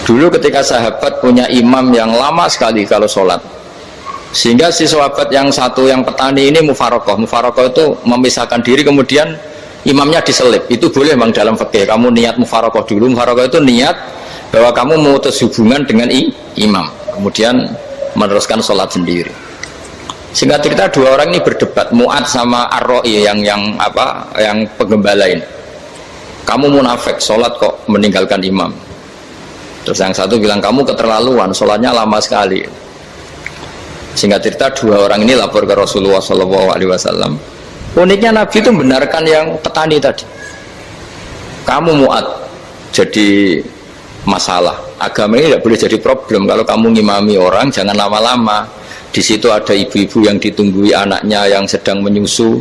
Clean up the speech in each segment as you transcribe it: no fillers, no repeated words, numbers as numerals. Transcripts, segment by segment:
Dulu ketika sahabat punya imam yang lama sekali kalau sholat, sehingga si sahabat yang satu yang petani ini mufarokoh itu memisahkan diri, kemudian imamnya diselip. Itu boleh memang dalam fikih, kamu niat mufarokoh dulu. Mufarokoh itu niat bahwa kamu memutus hubungan dengan imam, kemudian meneruskan sholat sendiri. Singkat cerita dua orang ini berdebat, Mu'ad sama Ar-Ra'i yang penggembala ini. Kamu munafik, sholat kok meninggalkan imam. Terus yang satu bilang, kamu keterlaluan, sholatnya lama sekali. Singkat cerita dua orang ini lapor ke Rasulullah SAW. Uniknya Nabi itu membenarkan yang petani tadi. Kamu Mu'ad jadi masalah, agama ini tidak boleh jadi problem. Kalau kamu ngimami orang jangan lama-lama. Di situ ada ibu-ibu yang ditunggui anaknya yang sedang menyusu,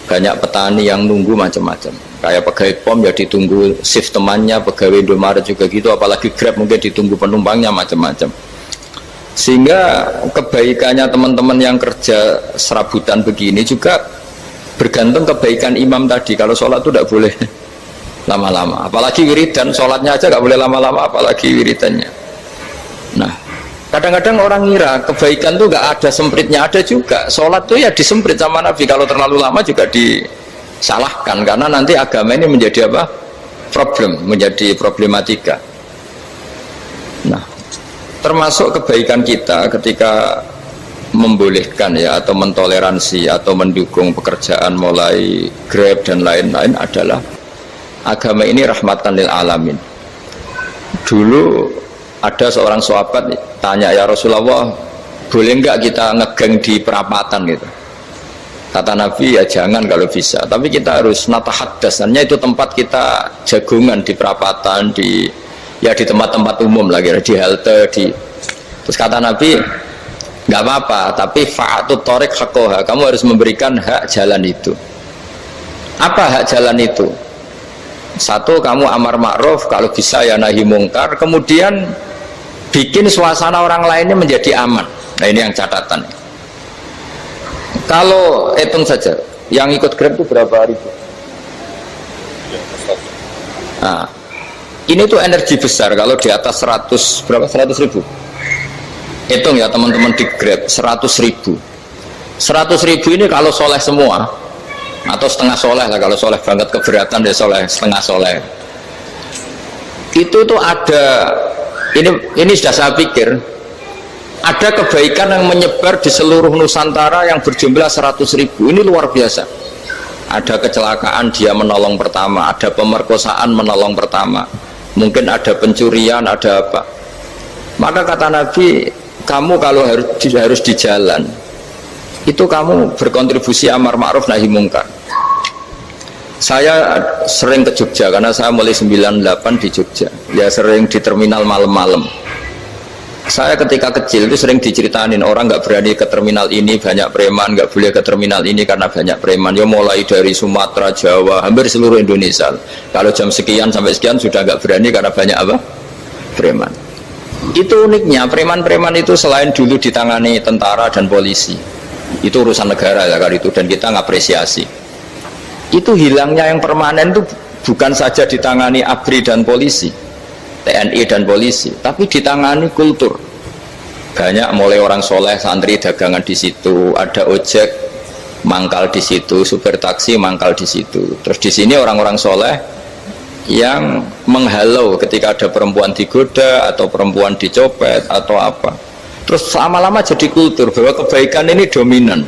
banyak petani yang nunggu macam-macam. Kayak pegawai POM ya ditunggu shift temannya, pegawai Indomaret juga gitu, apalagi Grab mungkin ditunggu penumpangnya macam-macam. Sehingga kebaikannya teman-teman yang kerja serabutan begini juga bergantung kebaikan imam tadi. Kalau sholat itu tidak boleh lama-lama, apalagi wiridan, sholatnya aja nggak boleh lama-lama, apalagi wiridannya. Nah, kadang-kadang orang ngira kebaikan tuh nggak ada sempritnya, ada juga. Sholat tuh ya disemprit sama Nabi, kalau terlalu lama juga disalahkan, karena nanti agama ini menjadi apa? Problem, menjadi problematika. Nah, termasuk kebaikan kita ketika membolehkan ya, atau mentoleransi atau mendukung pekerjaan mulai Grab dan lain-lain adalah agama ini rahmatan lil alamin. Dulu ada seorang sahabat tanya, ya Rasulullah, boleh enggak kita ngegeng di perapatan gitu? Kata Nabi, ya jangan kalau bisa, tapi kita harus natahaddasannya, itu tempat kita jagungan di perapatan, di tempat-tempat umum lagi, di halte, terus kata Nabi, nggak apa-apa, tapi fa'atut thoriq haqqaha, kamu harus memberikan hak jalan itu. Apa hak jalan itu? Satu, kamu amar ma'ruf, kalau bisa ya nahi mungkar, kemudian bikin suasana orang lainnya menjadi aman. Nah, ini yang catatan. Kalau hitung saja, yang ikut Grab itu berapa ribu? Nah, ini tuh energi besar kalau di atas 100, berapa? 100 ribu. Hitung ya teman-teman di Grab, 100 ribu. 100 ribu ini kalau soleh semua, atau setengah soleh lah, kalau soleh banget keberatan deh, soleh setengah soleh. Itu tuh ada, ini sudah saya pikir, ada kebaikan yang menyebar di seluruh Nusantara yang berjumlah 100 ribu. Ini luar biasa. Ada kecelakaan, dia menolong pertama, ada pemerkosaan, menolong pertama, mungkin ada pencurian, ada apa. Maka kata Nabi, kamu kalau harus di jalan itu kamu berkontribusi amar ma'ruf nahi mungkar. Saya sering ke Jogja karena saya mulai 98 di Jogja, ya sering di terminal malam-malam. Saya ketika kecil itu sering diceritain, orang nggak berani ke terminal ini banyak preman, nggak boleh ke terminal ini karena banyak preman. Ya mulai dari Sumatera, Jawa, hampir seluruh Indonesia. Kalau jam sekian sampai sekian sudah nggak berani karena banyak apa? Preman. Itu uniknya, preman-preman itu selain dulu ditangani tentara dan polisi, itu urusan negara ya kali itu, dan kita ngapresiasi. Itu hilangnya yang permanen itu bukan saja ditangani ABRI dan polisi, TNI dan polisi, tapi ditangani kultur. Banyak mulai orang soleh, santri dagangan di situ, ada ojek mangkal di situ, supir taksi mangkal di situ. Terus di sini orang-orang soleh yang menghalau ketika ada perempuan digoda atau perempuan dicopet atau apa. Terus lama-lama jadi kultur bahwa kebaikan ini dominan.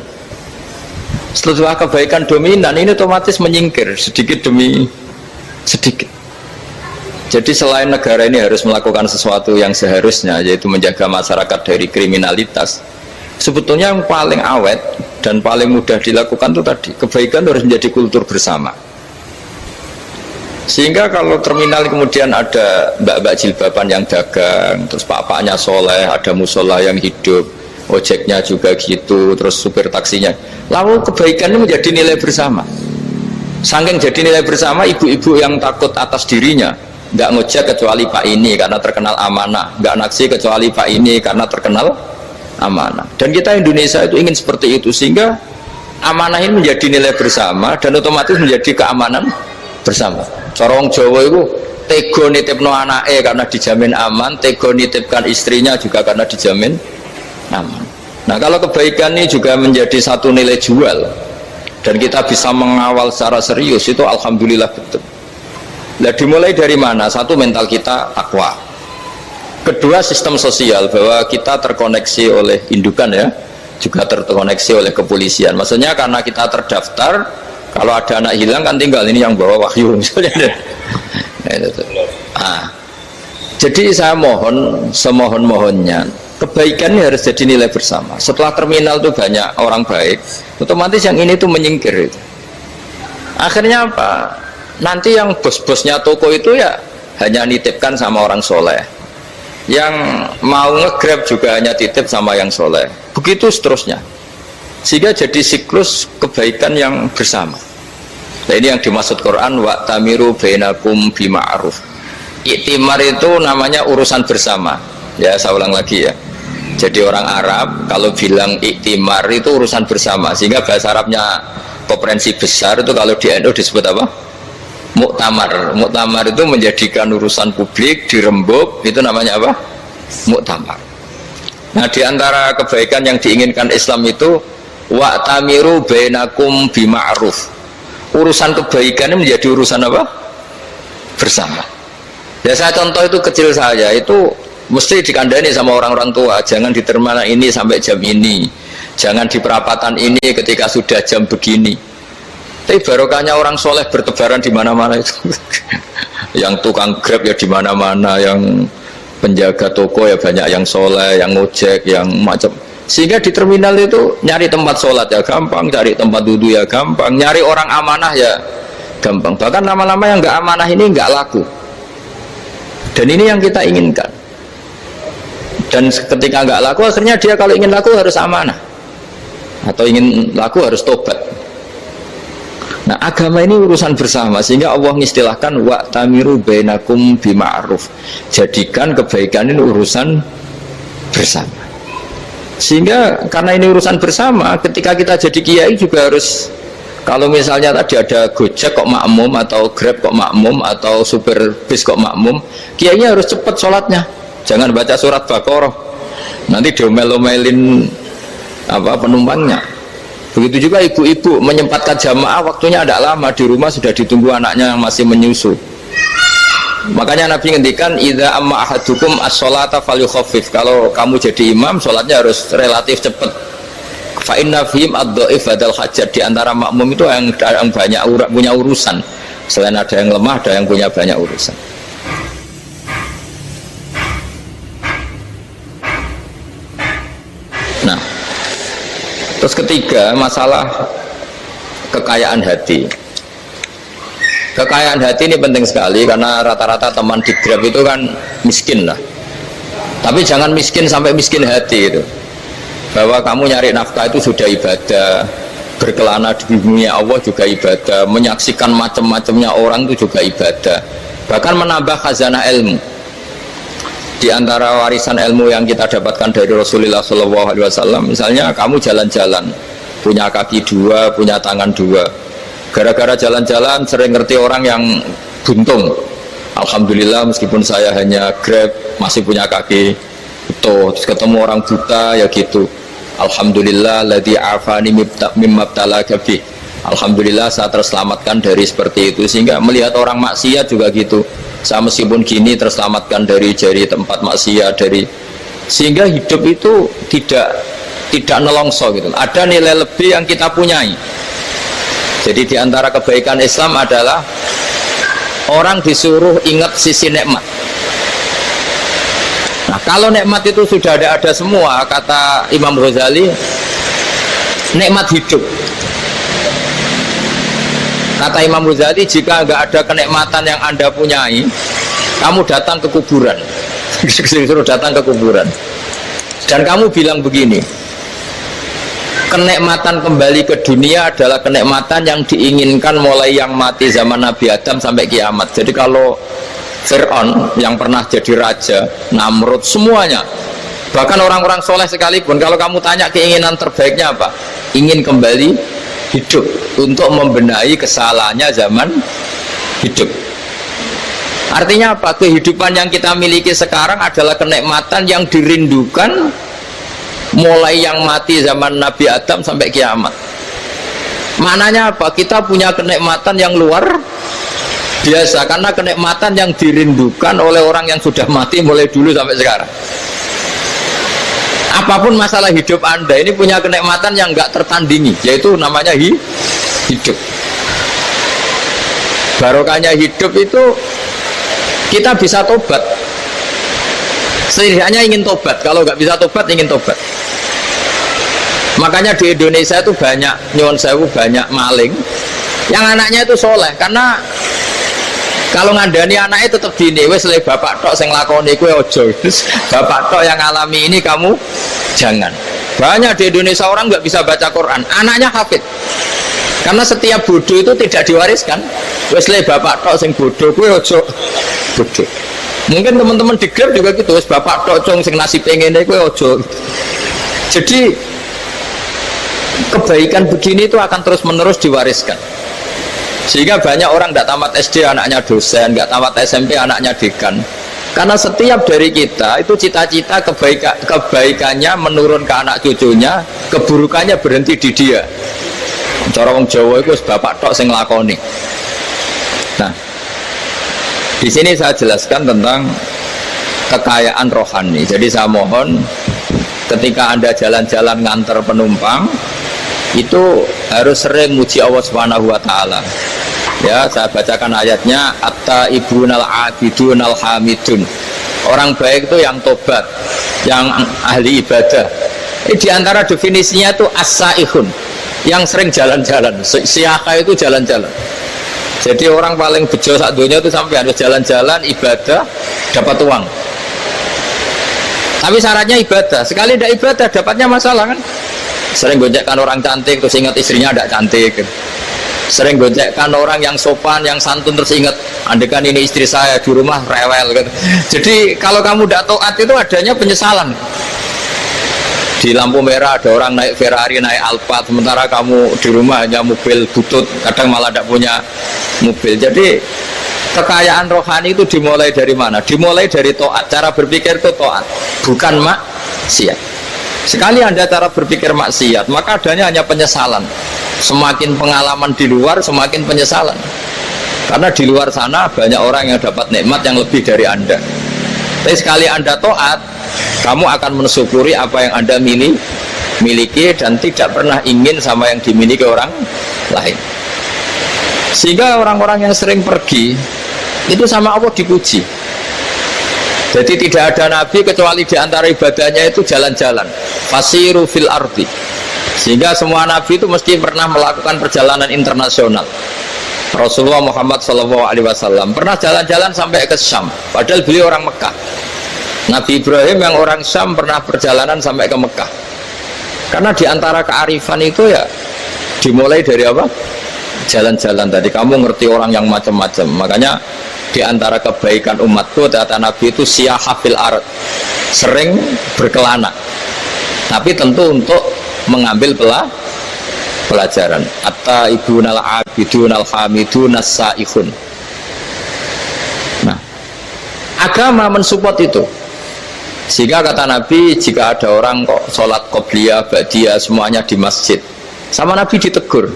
Setelah kebaikan dominan ini otomatis menyingkir sedikit demi sedikit. Jadi selain negara ini harus melakukan sesuatu yang seharusnya, yaitu menjaga masyarakat dari kriminalitas, sebetulnya yang paling awet dan paling mudah dilakukan itu tadi, kebaikan harus menjadi kultur bersama. Sehingga kalau terminal kemudian ada mbak-mbak jilbaban yang dagang, terus pak-paknya soleh, ada musola yang hidup, ojeknya juga gitu, terus supir taksinya, lalu kebaikan ini menjadi nilai bersama. Saking jadi nilai bersama, ibu-ibu yang takut atas dirinya, nggak ngojek kecuali pak ini karena terkenal amanah, nggak naksi kecuali pak ini karena terkenal amanah. Dan kita Indonesia itu ingin seperti itu, sehingga amanah ini menjadi nilai bersama dan otomatis menjadi keamanan bersama. Corong Jawa itu tego nitipno anake karena dijamin aman, tego nitipkan istrinya juga karena dijamin aman. Nah kalau kebaikan ini juga menjadi satu nilai jual dan kita bisa mengawal secara serius, itu alhamdulillah betul. Nah dimulai dari mana? Satu, mental kita takwa. Kedua, sistem sosial, bahwa kita terkoneksi oleh indukan ya, juga terkoneksi oleh kepolisian. Maksudnya karena kita terdaftar, kalau ada anak hilang kan tinggal ini yang bawa wahyu misalnya. Nah, jadi saya mohon, semohon-mohonnya, kebaikan ini harus jadi nilai bersama. Setelah terminal tuh banyak orang baik, otomatis yang ini tuh menyingkir itu. Akhirnya apa? Nanti yang bos-bosnya toko itu ya hanya nitipkan sama orang soleh, yang mau nge-grab juga hanya titip sama yang soleh, begitu seterusnya, sehingga jadi siklus kebaikan yang bersama. Nah ini yang dimaksud Quran, wa tamiru bainakum bima'ruf. Iktimar itu namanya urusan bersama ya, saya ulang lagi ya. Jadi orang Arab kalau bilang iktimar itu urusan bersama, sehingga bahasa Arabnya konferensi besar itu kalau di NU disebut apa? Muktamar. Muktamar itu menjadikan urusan publik dirembuk, itu namanya apa? Muktamar. Nah diantara kebaikan yang diinginkan Islam itu wa tamiru bainakum bima'ruf. Urusan kebaikan ini menjadi urusan apa? Bersama. Ya saya contoh itu kecil saja, itu mesti dikandani sama orang-orang tua, jangan di terminal ini sampai jam ini, jangan di perapatan ini ketika sudah jam begini. Tapi barokahnya orang soleh bertebaran di mana-mana itu. Yang tukang grab ya di mana-mana, yang penjaga toko ya banyak yang soleh, yang ngojek, yang macam. Sehingga di terminal itu nyari tempat sholat ya gampang, cari tempat duduk ya gampang, nyari orang amanah ya gampang. Bahkan lama-lama yang nggak amanah ini nggak laku. Dan ini yang kita inginkan. Dan ketika nggak laku, akhirnya dia kalau ingin laku harus amanah, atau ingin laku harus tobat. Nah agama ini urusan bersama, sehingga Allah mengistilahkan wa tamiru bainakum bima'ruf. Jadikan kebaikan ini urusan bersama. Sehingga karena ini urusan bersama, ketika kita jadi kiai juga harus, kalau misalnya tadi ada Gojek kok makmum, atau Grab kok makmum, atau super bis kok makmum, kiainya harus cepat sholatnya, jangan baca surat Baqarah, nanti diomel-omelin apa penumpangnya. Begitu juga ibu-ibu menyempatkan jamaah, waktunya ada lama, di rumah sudah ditunggu anaknya yang masih menyusu. Makanya Nabi ngendikan idza amma ahadukum as-sholata falyukhaffif. Kalau kamu jadi imam, sholatnya harus relatif cepat. Fa inna fihim ad-dhaif badal hajat. Di antara makmum itu yang banyak punya urusan. Selain ada yang lemah, ada yang punya banyak urusan. Nah, terus ketiga, masalah kekayaan hati. Kekayaan hati ini penting sekali, karena rata-rata teman di Grab itu kan miskin lah. Tapi jangan miskin sampai miskin hati itu. Bahwa kamu nyari nafkah itu sudah ibadah, berkelana di dunia Allah juga ibadah, menyaksikan macam-macamnya orang itu juga ibadah. Bahkan menambah khazanah ilmu. Di antara warisan ilmu yang kita dapatkan dari Rasulullah SAW, misalnya kamu jalan-jalan, punya kaki dua, punya tangan dua. Gara-gara jalan-jalan sering ngerti orang yang buntung. Alhamdulillah meskipun saya hanya Grab masih punya kaki utuh. Terus ketemu orang buta ya gitu. Alhamdulillah ladzi afani mimma btalaka bih. Alhamdulillah saya terselamatkan dari seperti itu. Sehingga melihat orang maksiat juga gitu. Saya meskipun gini terselamatkan dari tempat maksiat, sehingga hidup itu tidak nelongso gitu. Ada nilai lebih yang kita punyai. Jadi diantara kebaikan Islam adalah orang disuruh ingat sisi nikmat. Nah kalau nikmat itu sudah ada semua, kata Imam Ghazali, nikmat hidup. Kata Imam Ghazali, jika nggak ada kenikmatan yang Anda punyai, kamu datang ke kuburan. Disuruh datang ke kuburan. Dan kamu bilang begini, kenikmatan kembali ke dunia adalah kenikmatan yang diinginkan mulai yang mati zaman Nabi Adam sampai kiamat. Jadi kalau Fir'aun yang pernah jadi raja, Namrud, semuanya, bahkan orang-orang soleh sekalipun, kalau kamu tanya keinginan terbaiknya apa? Ingin kembali hidup untuk membenahi kesalahannya zaman hidup. Artinya apa? Kehidupan yang kita miliki sekarang adalah kenikmatan yang dirindukan mulai yang mati zaman Nabi Adam sampai kiamat. Maknanya apa? Kita punya kenikmatan yang luar biasa karena kenikmatan yang dirindukan oleh orang yang sudah mati mulai dulu sampai sekarang. Apapun masalah hidup Anda ini punya kenikmatan yang nggak tertandingi, yaitu namanya hidup. Barokahnya hidup itu kita bisa tobat. Setidaknya ingin tobat. Kalau nggak bisa tobat, ingin tobat. Makanya di Indonesia itu banyak nyuwun sewu, banyak maling yang anaknya itu soleh. Karena kalau ngandani anaknya tetap gini, wes le bapak tok sing lakoni kowe ojo. Bapak tok yang alami ini kamu jangan. Banyak di Indonesia orang nggak bisa baca Quran, anaknya hafid. Karena setiap bodoh itu tidak diwariskan. Wes le bapak tok sing bodoh kowe ojo bodoh. Mungkin teman-teman di Grab juga gitu, wes bapak tok cong sing nasib ngene kowe ojo. Jadi kebaikan begini itu akan terus-menerus diwariskan. Sehingga banyak orang tidak tamat SD anaknya dosen, nggak tamat SMP anaknya dekan. Karena setiap dari kita itu cita-cita kebaikannya menurun ke anak cucunya, keburukannya berhenti di dia. Cara wong Jawa itu bapak tok sing nglakoni. Nah, di sini saya jelaskan tentang kekayaan rohani. Jadi saya mohon ketika Anda jalan-jalan ngantar penumpang itu harus sering muji Allah Subhanahu wa taala. Ya, saya bacakan ayatnya, at-taibunal abidunal hamidun. Orang baik itu yang tobat, yang ahli ibadah. Di antara definisinya itu as-saihun, yang sering jalan-jalan. Siaka itu jalan-jalan. Jadi orang paling bejo sak dunia itu sampai harus jalan-jalan ibadah dapat uang. Tapi syaratnya ibadah. Sekali tidak ibadah dapatnya masalah kan. Sering gojekkan orang cantik terus ingat istrinya tidak cantik. Sering gojekkan orang yang sopan, yang santun terus ingat andekan ini istri saya di rumah rewel gitu. Jadi kalau kamu tidak taat itu adanya penyesalan. Di lampu merah ada orang naik Ferrari, naik Alphard, sementara kamu di rumah hanya mobil butut, kadang malah tidak punya mobil. Jadi kekayaan rohani itu dimulai dari mana? Dimulai dari taat. Cara berpikir itu taat, bukan maksiat. Sekali Anda cara berpikir maksiat, maka adanya hanya penyesalan. Semakin pengalaman di luar, semakin penyesalan. Karena di luar sana banyak orang yang dapat nikmat yang lebih dari Anda. Tapi sekali Anda taat, kamu akan mensyukuri apa yang Anda miliki dan tidak pernah ingin sama yang dimiliki orang lain. Sehingga orang-orang yang sering pergi itu sama Allah dipuji. Jadi tidak ada nabi kecuali di antara ibadahnya itu jalan-jalan. Fasiru fil ardi. Sehingga semua nabi itu mesti pernah melakukan perjalanan internasional. Rasulullah Muhammad SAW pernah jalan-jalan sampai ke Syam, padahal beliau orang Mekah. Nabi Ibrahim yang orang Syam pernah perjalanan sampai ke Mekah. Karena di antara kearifan itu ya dimulai dari apa? Jalan-jalan tadi. Kamu ngerti orang yang macam-macam. Makanya di antara kebaikan umatku kata Nabi itu siyahah fil ard, sering berkelana, tapi tentu untuk mengambil pelajaran. At-taibunal abidunal hamidun as-saihun. Nah, agama mensupport itu. Sehingga kata Nabi, jika ada orang kok sholat qobliyah, ba'diyah semuanya di masjid, sama Nabi ditegur,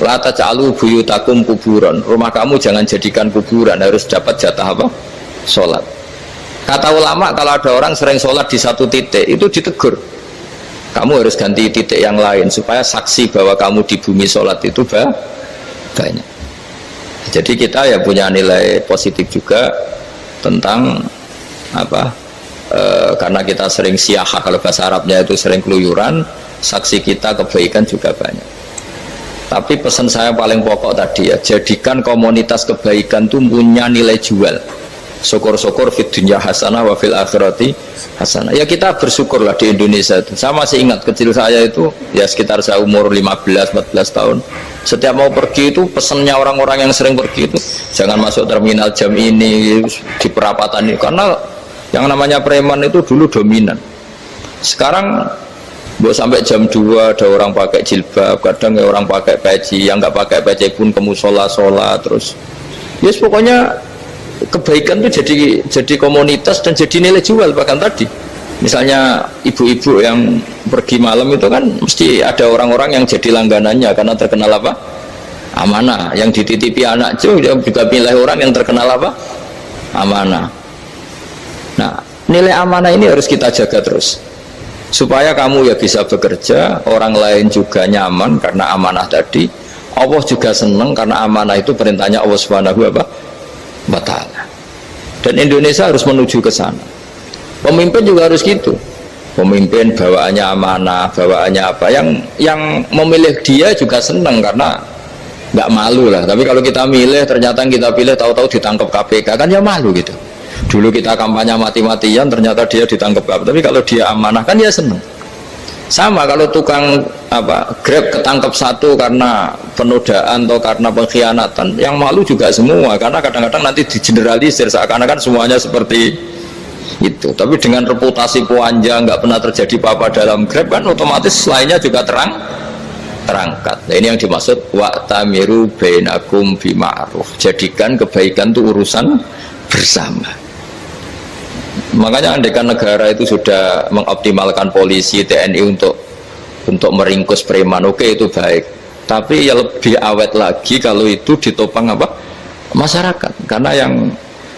la taj'alu buyutakum kuburan, rumah kamu jangan jadikan kuburan, harus dapat jatah apa? Sholat. Kata ulama, kalau ada orang sering sholat di satu titik, itu ditegur, kamu harus ganti titik yang lain supaya saksi bahwa kamu di bumi sholat itu banyak. Jadi kita ya punya nilai positif juga tentang apa? Karena kita sering siyahah, kalau bahasa Arabnya itu sering keluyuran, saksi kita kebaikan juga banyak. Tapi pesan saya paling pokok tadi ya, jadikan komunitas kebaikan itu punya nilai jual. Syukur-syukur fid dunya hasanah wa fil akhirati hasanah. Ya kita bersyukurlah di Indonesia itu. Saya masih ingat kecil saya itu ya sekitar saya umur 15-14 tahun. Setiap mau pergi itu pesannya orang-orang yang sering pergi itu jangan masuk terminal jam ini, di perapatan ini, karena yang namanya preman itu dulu dominan. Sekarang sampai jam 2 ada orang pakai jilbab, kadang ya orang pakai peci, yang nggak pakai peci pun ke musola sholat terus. Yes, pokoknya kebaikan itu jadi komunitas dan jadi nilai jual. Bahkan tadi misalnya ibu-ibu yang pergi malam itu kan mesti ada orang-orang yang jadi langganannya karena terkenal apa? Amanah. Yang dititipi anak juga pilih orang yang terkenal apa? Amanah. Nah, nilai amanah ini harus kita jaga terus supaya kamu ya bisa bekerja, orang lain juga nyaman karena amanah tadi, Allah juga senang karena amanah itu perintahnya Allah Subhanahu wa ta'ala. Dan Indonesia harus menuju ke sana. Pemimpin juga harus gitu. Pemimpin bawaannya amanah, bawaannya apa, yang memilih dia juga senang karena nggak malu lah. Tapi kalau kita milih ternyata yang kita pilih tahu-tahu ditangkap KPK kan ya malu gitu. Dulu kita kampanye mati-matian ternyata dia ditangkap KPK. Tapi kalau dia amanah kan ya senang. Sama kalau tukang Grab ketangkap satu karena penodaan atau karena pengkhianatan, yang malu juga semua karena kadang-kadang nanti digeneralisir seakan-akan semuanya seperti itu. Tapi dengan reputasi panjang nggak pernah terjadi apa-apa dalam Grab kan otomatis lainnya juga terangkat. Nah, ini yang dimaksud wa'tamiru bainakum bima'ruf. Jadikan kebaikan itu urusan bersama. Makanya andaikan negara itu sudah mengoptimalkan polisi, TNI untuk meringkus preman, oke, itu baik. Tapi ya lebih awet lagi kalau itu ditopang masyarakat. Karena yang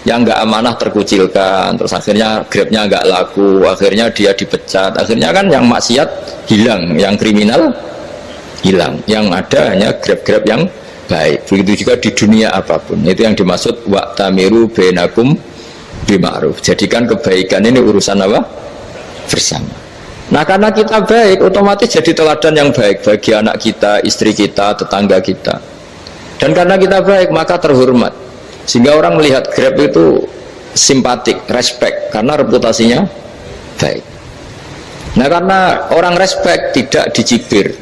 nggak amanah terkucilkan, terus akhirnya Grabnya nggak laku, akhirnya dia dipecat, akhirnya kan yang maksiat hilang, yang kriminal hilang, yang ada hanya Grab yang baik. Begitu juga di dunia apapun. Itu yang dimaksud wa'tamiru bainakum bima'ruf. Jadikan kebaikan ini urusan bersama. Nah, karena kita baik, otomatis jadi teladan yang baik bagi anak kita, istri kita, tetangga kita. Dan karena kita baik, maka terhormat. Sehingga orang melihat Grab itu simpatik, respect, karena reputasinya baik. Nah, karena orang respect tidak dicibir.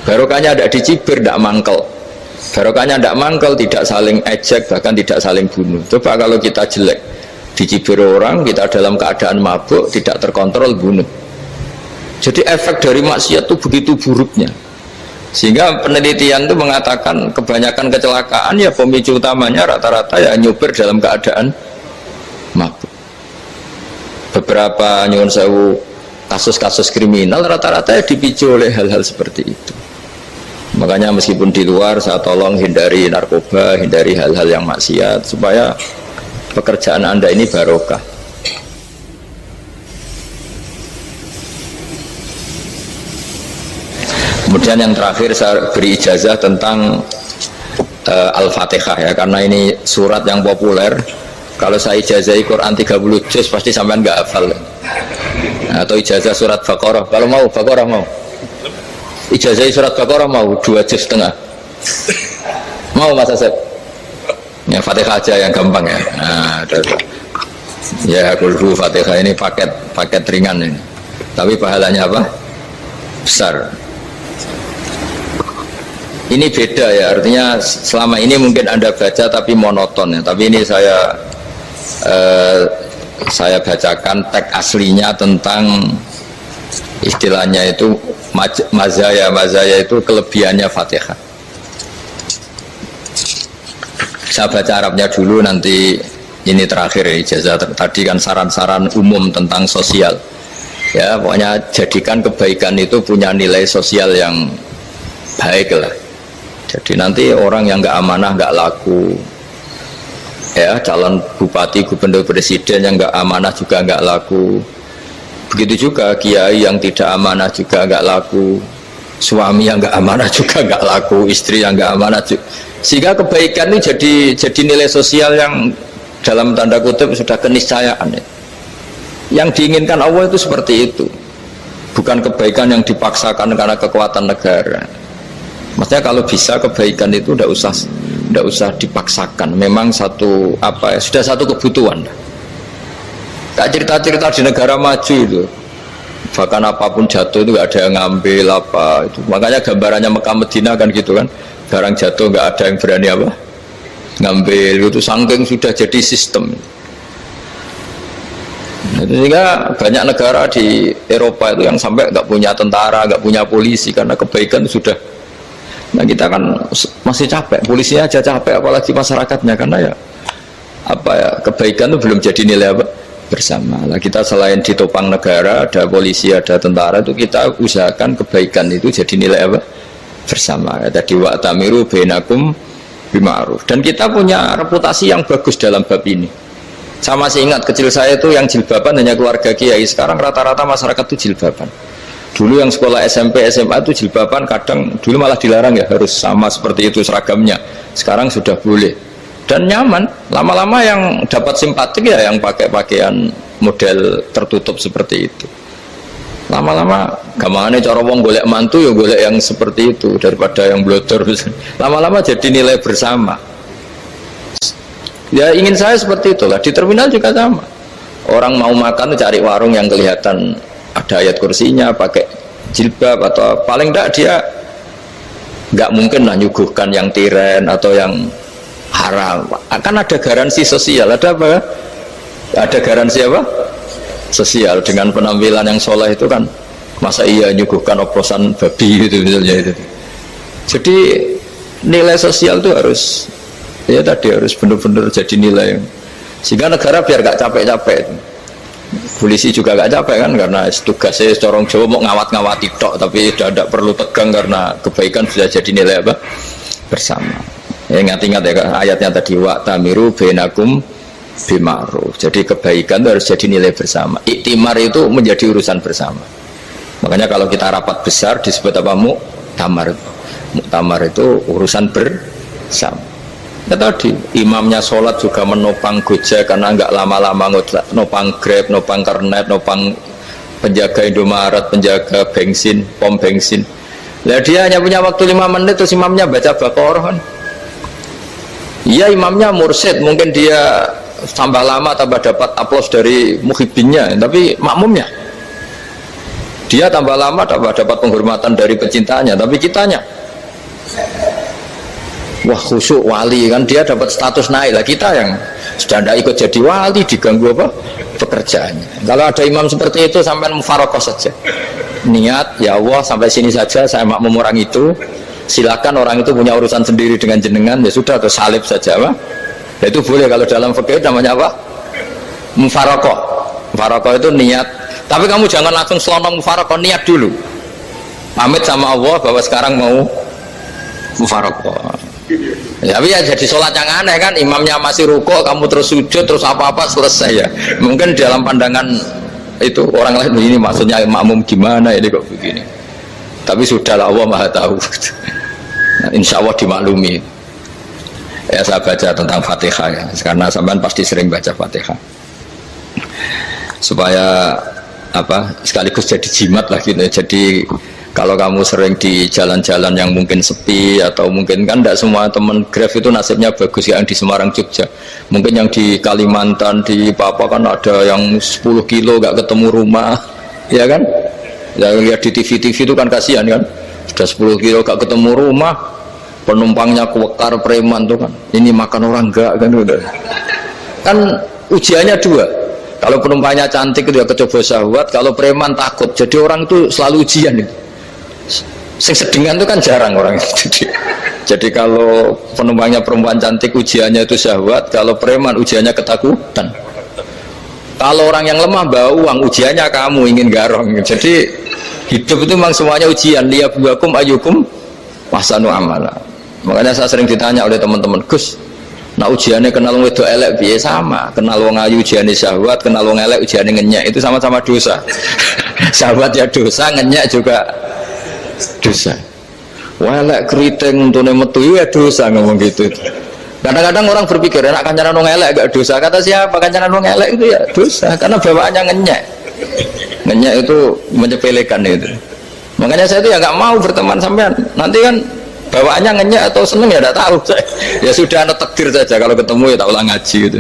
Barokahnya tidak dicibir, tidak mangkel. Barokahnya tidak mangkel, tidak saling ejek, bahkan tidak saling bunuh. Coba kalau kita jelek, dicibir orang, kita dalam keadaan mabuk, tidak terkontrol, bunuh. Jadi efek dari maksiat itu begitu buruknya, sehingga penelitian itu mengatakan kebanyakan kecelakaan ya pemicu utamanya rata-rata ya nyupir dalam keadaan mabuk. Beberapa nyuwun sewu kasus-kasus kriminal rata-rata ya dipicu oleh hal-hal seperti itu. Makanya meskipun di luar saya tolong hindari narkoba, hindari hal-hal yang maksiat supaya pekerjaan Anda ini barokah. Kemudian yang terakhir saya beri ijazah tentang Al-Fatihah ya, karena ini surat yang populer. Kalau saya ijazahi Quran 30 juz pasti sampean nggak hafal. Atau ijazah surat Baqarah, kalau mau Baqarah mau. Ijazahi surat Baqarah mau 2 juz setengah. Mau Mas Asep? Yang Fatihah aja yang gampang ya. Nah, ya kulhu Fatihah ini paket ringan ini. Tapi pahalanya apa? Besar. Ini beda ya, artinya selama ini mungkin Anda baca tapi monoton ya. Tapi ini saya bacakan teks aslinya tentang istilahnya itu mazaya itu kelebihannya Fatihah. Saya baca Arabnya dulu, nanti ini terakhir ijazah. Tadi kan saran-saran umum tentang sosial ya, pokoknya jadikan kebaikan itu punya nilai sosial yang baik lah. Jadi nanti orang yang nggak amanah nggak laku ya, calon bupati, gubernur, presiden yang nggak amanah juga nggak laku. Begitu juga kiai yang tidak amanah juga nggak laku, suami yang nggak amanah juga nggak laku, istri yang nggak amanah juga. Sehingga kebaikan ini jadi nilai sosial yang dalam tanda kutip sudah keniscayaan ya. Yang diinginkan Allah itu seperti itu, bukan kebaikan yang dipaksakan karena kekuatan negara. Maksudnya kalau bisa kebaikan itu tidak usah dipaksakan. Memang sudah satu kebutuhan. Kayak cerita-cerita di negara maju itu, bahkan apapun jatuh itu nggak ada yang ngambil apa itu. Makanya gambarannya Mekah Medina kan gitu kan, barang jatuh nggak ada yang berani ngambil itu, saking sudah jadi sistem. Sehingga banyak negara di Eropa itu yang sampai nggak punya tentara, nggak punya polisi karena kebaikan sudah. Nah kita kan masih capek, polisinya aja capek, apalagi masyarakatnya, karena ya apa ya, kebaikan itu belum jadi nilai apa bersama. Lah kita selain ditopang negara, ada polisi, ada tentara, itu kita usahakan kebaikan itu jadi nilai apa bersama. Ya, tadi wa tamiru bainakum bima'ruf. Dan kita punya reputasi yang bagus dalam bab ini. Saya masih ingat kecil saya itu yang jilbaban hanya keluarga kiai. Sekarang rata-rata masyarakat itu jilbaban. Dulu yang sekolah SMP, SMA itu jilbaban kadang dulu malah dilarang ya, harus sama seperti itu seragamnya. Sekarang sudah boleh. Dan nyaman. Lama-lama yang dapat simpatik ya yang pakai pakaian model tertutup seperti itu. Lama-lama gamane cara wong golek mantu ya golek yang seperti itu daripada yang blodor. Lama-lama jadi nilai bersama. Ya ingin saya seperti itulah. Di terminal juga sama. Orang mau makan cari warung yang kelihatan ada ayat kursinya, pakai jilbab, atau paling tidak dia nggak mungkin lah nyuguhkan yang tiren atau yang haram. Akan ada garansi sosial. Ada apa? Ada garansi apa? Sosial. Dengan penampilan yang soleh itu kan, masa iya nyuguhkan oplosan babi gitu misalnya itu. Jadi nilai sosial itu harus, ya tadi harus benar-benar jadi nilai. Sehingga negara biar gak capek-capek. Polisi juga gak capek kan, karena tugasnya corong Jawa mau ngawat-ngawati tok, tapi tidak perlu tegang karena kebaikan sudah jadi nilai apa bersama. Ya, ingat-ingat ya ayatnya tadi, wa tamiru bainakum bima'ruf. Jadi kebaikan itu harus jadi nilai bersama. Iktimar itu menjadi urusan bersama. Makanya kalau kita rapat besar disebut apa? Muktamar. Muktamar itu urusan bersama. Ya tadi imamnya sholat juga menopang Gojek karena nggak lama-lama nopang Grab, nopang Kernet, nopang penjaga Indomaret, penjaga bensin, pom bensin. Nah dia hanya punya waktu 5 menit terus imamnya baca Baqarah kan. Iya imamnya mursyid, mungkin dia tambah lama tambah dapat aplaus dari muhibbinnya, tapi makmumnya dia tambah lama tambah dapat penghormatan dari pecintanya, tapi kitanya wah khusyuk wali kan, dia dapat status naik lah. Kita yang sudah tidak ikut jadi wali diganggu apa pekerjaannya. Kalau ada imam seperti itu sampai mufarokoh saja, niat ya Allah sampai sini saja saya makmum orang itu, silakan orang itu punya urusan sendiri dengan jenengan, ya sudah, atau salib saja apa ya, itu boleh. Kalau dalam fikih namanya apa mufarokoh. Mufarokoh itu niat, tapi kamu jangan langsung selonong mufarokoh, niat dulu pamit sama Allah bahwa sekarang mau mufarokoh. Ya, tapi ya jadi sholat yang aneh kan, imamnya masih rukuk, kamu terus sujud, terus apa-apa selesai ya. Mungkin dalam pandangan itu orang lain ini maksudnya makmum gimana ini kok begini. Tapi sudahlah, Allah Maha tahu. Nah, insya Allah dimaklumi. Ya saya baca tentang Fatihah ya, karena sampean pasti sering baca Fatihah. Supaya apa? Sekaligus jadi jimat lah gitu. Jadi kalau kamu sering di jalan-jalan yang mungkin sepi, atau mungkin kan tidak semua teman Grab itu nasibnya bagus yang di Semarang Jogja, mungkin yang di Kalimantan di Papua kan ada yang 10 kilo gak ketemu rumah ya kan, yang lihat di TV-TV itu kan kasihan kan, sudah 10 kilo gak ketemu rumah, penumpangnya kuwekar preman tuh kan, ini makan orang enggak kan, udah kan ujiannya dua. Kalau penumpangnya cantik itu ya kecoba syahwat, kalau preman takut. Jadi orang itu selalu ujian itu. Sing sedengan itu kan jarang orang itu. Jadi kalau penumpangnya perempuan cantik ujiannya itu syahwat, kalau preman ujiannya ketakutan. Kalau orang yang lemah bawa uang ujiannya kamu ingin garong. Jadi hidup itu memang semuanya ujian. Liyabluwakum ayyukum ahsanu amala. Makanya saya sering ditanya oleh teman-teman, Gus, nah ujiannya kenal wong wedok elek piye? Sama, kenal wong ayu ujiannya syahwat, kenal wong elek ujiannya ngenyek, itu sama-sama dosa. Syahwat ya dosa, ngenyek juga dosa. Wah elek keriting untune metu ya dosa, ngomong gitu. Kadang-kadang orang berpikir enak kancanan wong elek gak dosa. Kata siapa? Kancanan wong elek itu ya dosa, karena bawaannya ngenyek. Ngenyek itu menyepelekan itu. Makanya saya itu ya gak mau berteman sampean. Nanti kan bawaannya ngenyek atau seneng ya tidak tahu. Ya sudah, ada takdir saja, kalau ketemu ya tak ulang ngaji gitu.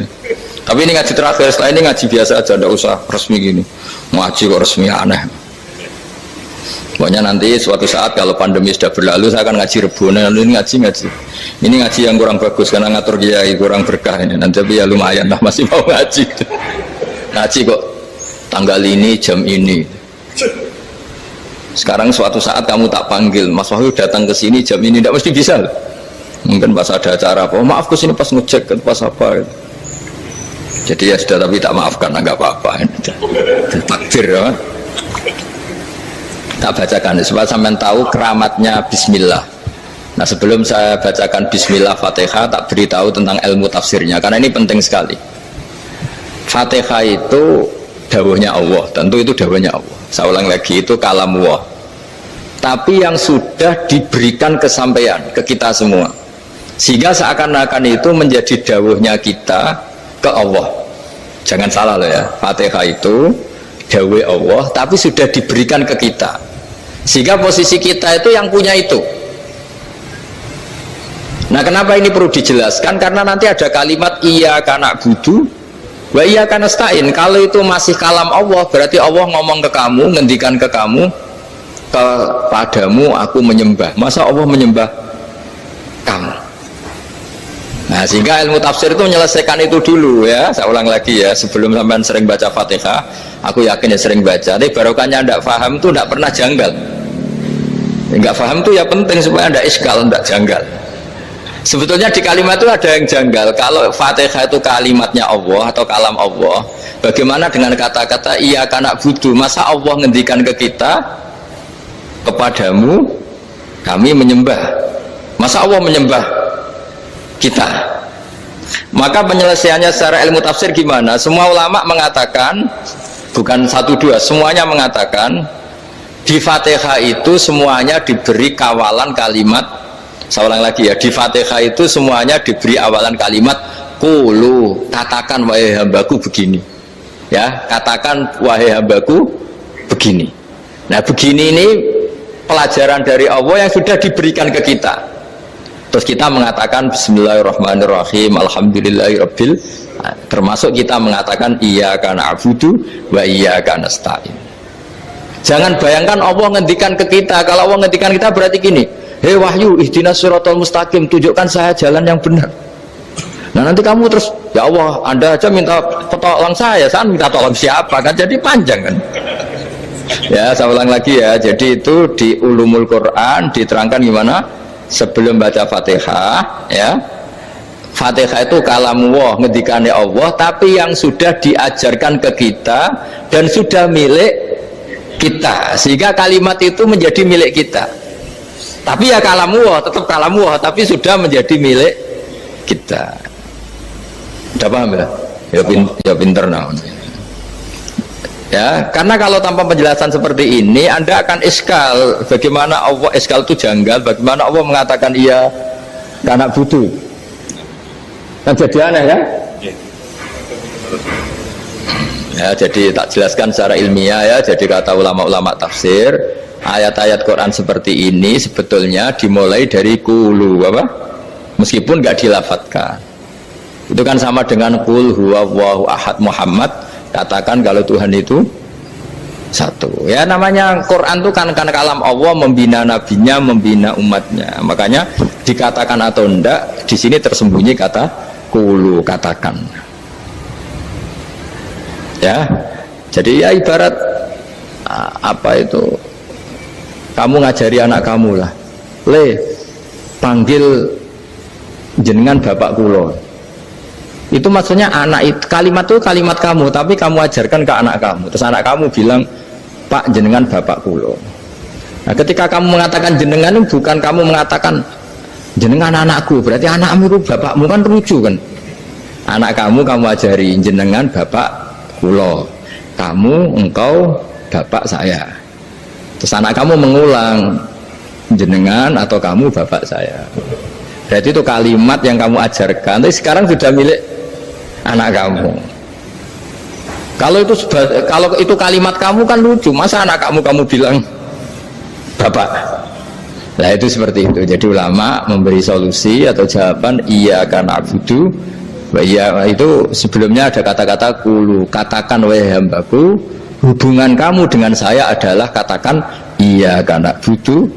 Tapi ini ngaji terakhir, setelah ini ngaji biasa aja, tidak usah resmi gini. Ngaji kok resmi aneh. Pokoknya nanti suatu saat kalau pandemi sudah berlalu saya akan ngaji Rebona, ini ngaji. Ini ngaji yang kurang bagus karena ngatur kiai kurang berkah ini. Nanti tapi ya lumayan lah, masih mau ngaji. Ngaji kok tanggal ini jam ini. Sekarang suatu saat kamu tak panggil, Mas Wahyu datang ke sini jam ini, tidak mesti bisa. Mungkin pas ada acara apa, oh, maaf ke sini pas ngecek pas apa. Jadi ya sudah, tapi tak maafkan, enggak apa-apa. Takdir ya. Tak bacakan supaya sampean tahu keramatnya bismillah. Nah, sebelum saya bacakan bismillah Fatihah, tak beritahu tentang ilmu tafsirnya karena ini penting sekali. Fatihah itu dawuhnya Allah, tentu itu dawuhnya Allah. Saya ulang lagi, itu kalam Allah. Tapi yang sudah diberikan kesampaian ke kita semua. Sehingga seakan-akan itu menjadi dawuhnya kita ke Allah. Jangan salah loh ya, Fatihah itu dawuh Allah tapi sudah diberikan ke kita, sehingga posisi kita itu yang punya itu. Nah, kenapa ini perlu dijelaskan? Karena nanti ada kalimat iyyaka na'budu wa iyyaka nasta'in. Kalau itu masih kalam Allah, berarti Allah ngomong ke kamu, ngendikan ke kamu, kepadamu aku menyembah. Masa Allah menyembah kamu? Nah, sehingga ilmu tafsir itu menyelesaikan itu dulu ya. Saya ulang lagi ya, sebelum sampean sering baca Fatihah, aku yakin ya sering baca, tapi barokahnya tidak paham itu tidak pernah janggal. Enggak paham itu ya penting supaya tidak iskal, tidak janggal. Sebetulnya di kalimat itu ada yang janggal. Kalau Fatihah itu kalimatnya Allah atau kalam Allah, bagaimana dengan kata-kata iyyaka na'budu? Masa Allah ngendikan ke kita, kepadamu kami menyembah? Masa Allah menyembah kita? Maka penyelesaiannya secara ilmu tafsir gimana? Semua ulama mengatakan, bukan satu dua, semuanya mengatakan di Fatihah itu semuanya diberi kawalan kalimat. Saya ulang lagi ya, di Fatihah itu semuanya diberi awalan kalimat qulu, katakan wahai hambaku begini ya, katakan wahai hambaku begini. Nah, begini ini pelajaran dari Allah yang sudah diberikan ke kita. Terus kita mengatakan bismillahirrahmanirrahim, alhamdulillahirabbil, termasuk kita mengatakan iyyaka na'budu wa iyyaka nasta'in. Jangan bayangkan Allah ngendikan ke kita. Kalau Allah ngendikan kita berarti gini, hei wahyu ihdinas siratal mustaqim, tunjukkan saya jalan yang benar. Nah, nanti kamu terus, ya Allah, Anda aja minta tolong saya minta tolong siapa? Kan jadi panjang kan. Ya, saya ulang lagi ya. Jadi itu di Ulumul Quran diterangkan gimana? Sebelum baca Fatihah ya, Fatihah itu kalamullah, ngendikane Allah, tapi yang sudah diajarkan ke kita dan sudah milik kita, sehingga kalimat itu menjadi milik kita. Tapi ya kalamullah, tetap kalamullah, tapi sudah menjadi milik kita. Udah paham ya? Ya pinter nah. Ya, karena kalau tanpa penjelasan seperti ini Anda akan iskal. Bagaimana Allah, iskal itu janggal, bagaimana Allah mengatakan iya karena butuh, kan jadi aneh ya. Ya, jadi tak jelaskan secara ilmiah ya. Jadi kata ulama-ulama tafsir, ayat-ayat Quran seperti ini sebetulnya dimulai dari qulu apa? Meskipun nggak dilafatkan. Itu kan sama dengan qul huwallahu ahad Muhammad, katakan kalau Tuhan itu satu. Ya, namanya Quran itu kan kalam Allah, membina nabinya, membina umatnya. Makanya dikatakan atau enggak, di sini tersembunyi kata qulu, katakan. Ya, jadi ya ibarat apa itu? Kamu ngajari anak kamu lah, panggil jenengan bapak kulo. Itu maksudnya anak itu, kalimat itu kalimat kamu, tapi kamu ajarkan ke anak kamu. Terus anak kamu bilang, Pak jenengan bapak kulo. Nah, ketika kamu mengatakan jenengan, bukan kamu mengatakan jenengan anakku, berarti anakmu itu bapakmu, kan lucu kan. Anak kamu ajari jenengan bapak kulo, kamu engkau bapak saya. Terus anak kamu mengulang, jenengan atau kamu bapak saya. Berarti itu kalimat yang kamu ajarkan, tapi sekarang sudah milik anak kamu. Kalau itu kalimat kamu kan lucu, masa anak kamu bilang bapak? Nah, itu seperti itu. Jadi ulama memberi solusi atau jawaban iyyaka na'budu wa iya, itu sebelumnya ada kata-kata qulu, katakan wahai hambaku, hubungan kamu dengan saya adalah katakan iyyaka na'budu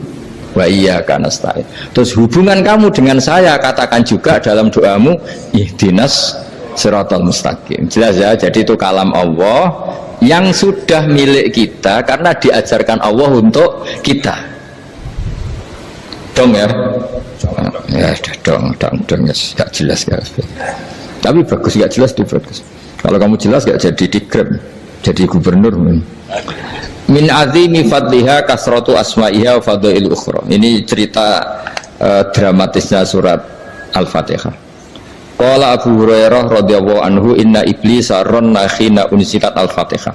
wa iyyaka nasta'in. Terus hubungan kamu dengan saya katakan juga dalam doamu ihdinas siratal mustaqim. Jelas ya, jadi itu kalam Allah yang sudah milik kita karena diajarkan Allah untuk kita. Dong ya? Ya sudah dong ya, gak jelas ya. Tapi bagus, nggak jelas itu bagus. Kalau kamu jelas nggak jadi digrab, jadi gubernur. Min azimi fadliha kasratu asma'iha wa fadlil ukhra. Ini cerita dramatisnya surat Al-Fatihah. Qala Abu Hurairah radhiyallahu anhu inna iblisa ranna khina unsilat Al-Fatihah.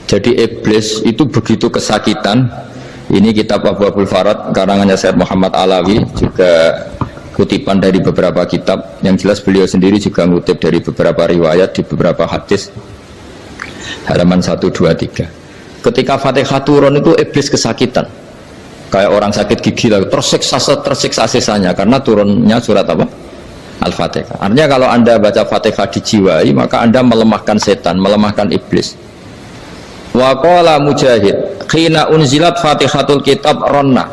Jadi iblis itu begitu kesakitan. Ini kitab Abwaabul Farad karangannya Syekh Muhammad Alawi, juga kutipan dari beberapa kitab. Yang jelas beliau sendiri juga ngutip dari beberapa riwayat di beberapa hadis. Halaman 1, 2, 3. Ketika Fatihah turun itu iblis kesakitan. Kayak orang sakit gigi lah, tersiksa sisanya karena turunnya surat apa? Al-Fatihah. Artinya kalau Anda baca Fatihah dijiwai, maka Anda melemahkan setan, melemahkan iblis. Wa qala Mujahid khina unzilat Fatihatul kitab ronna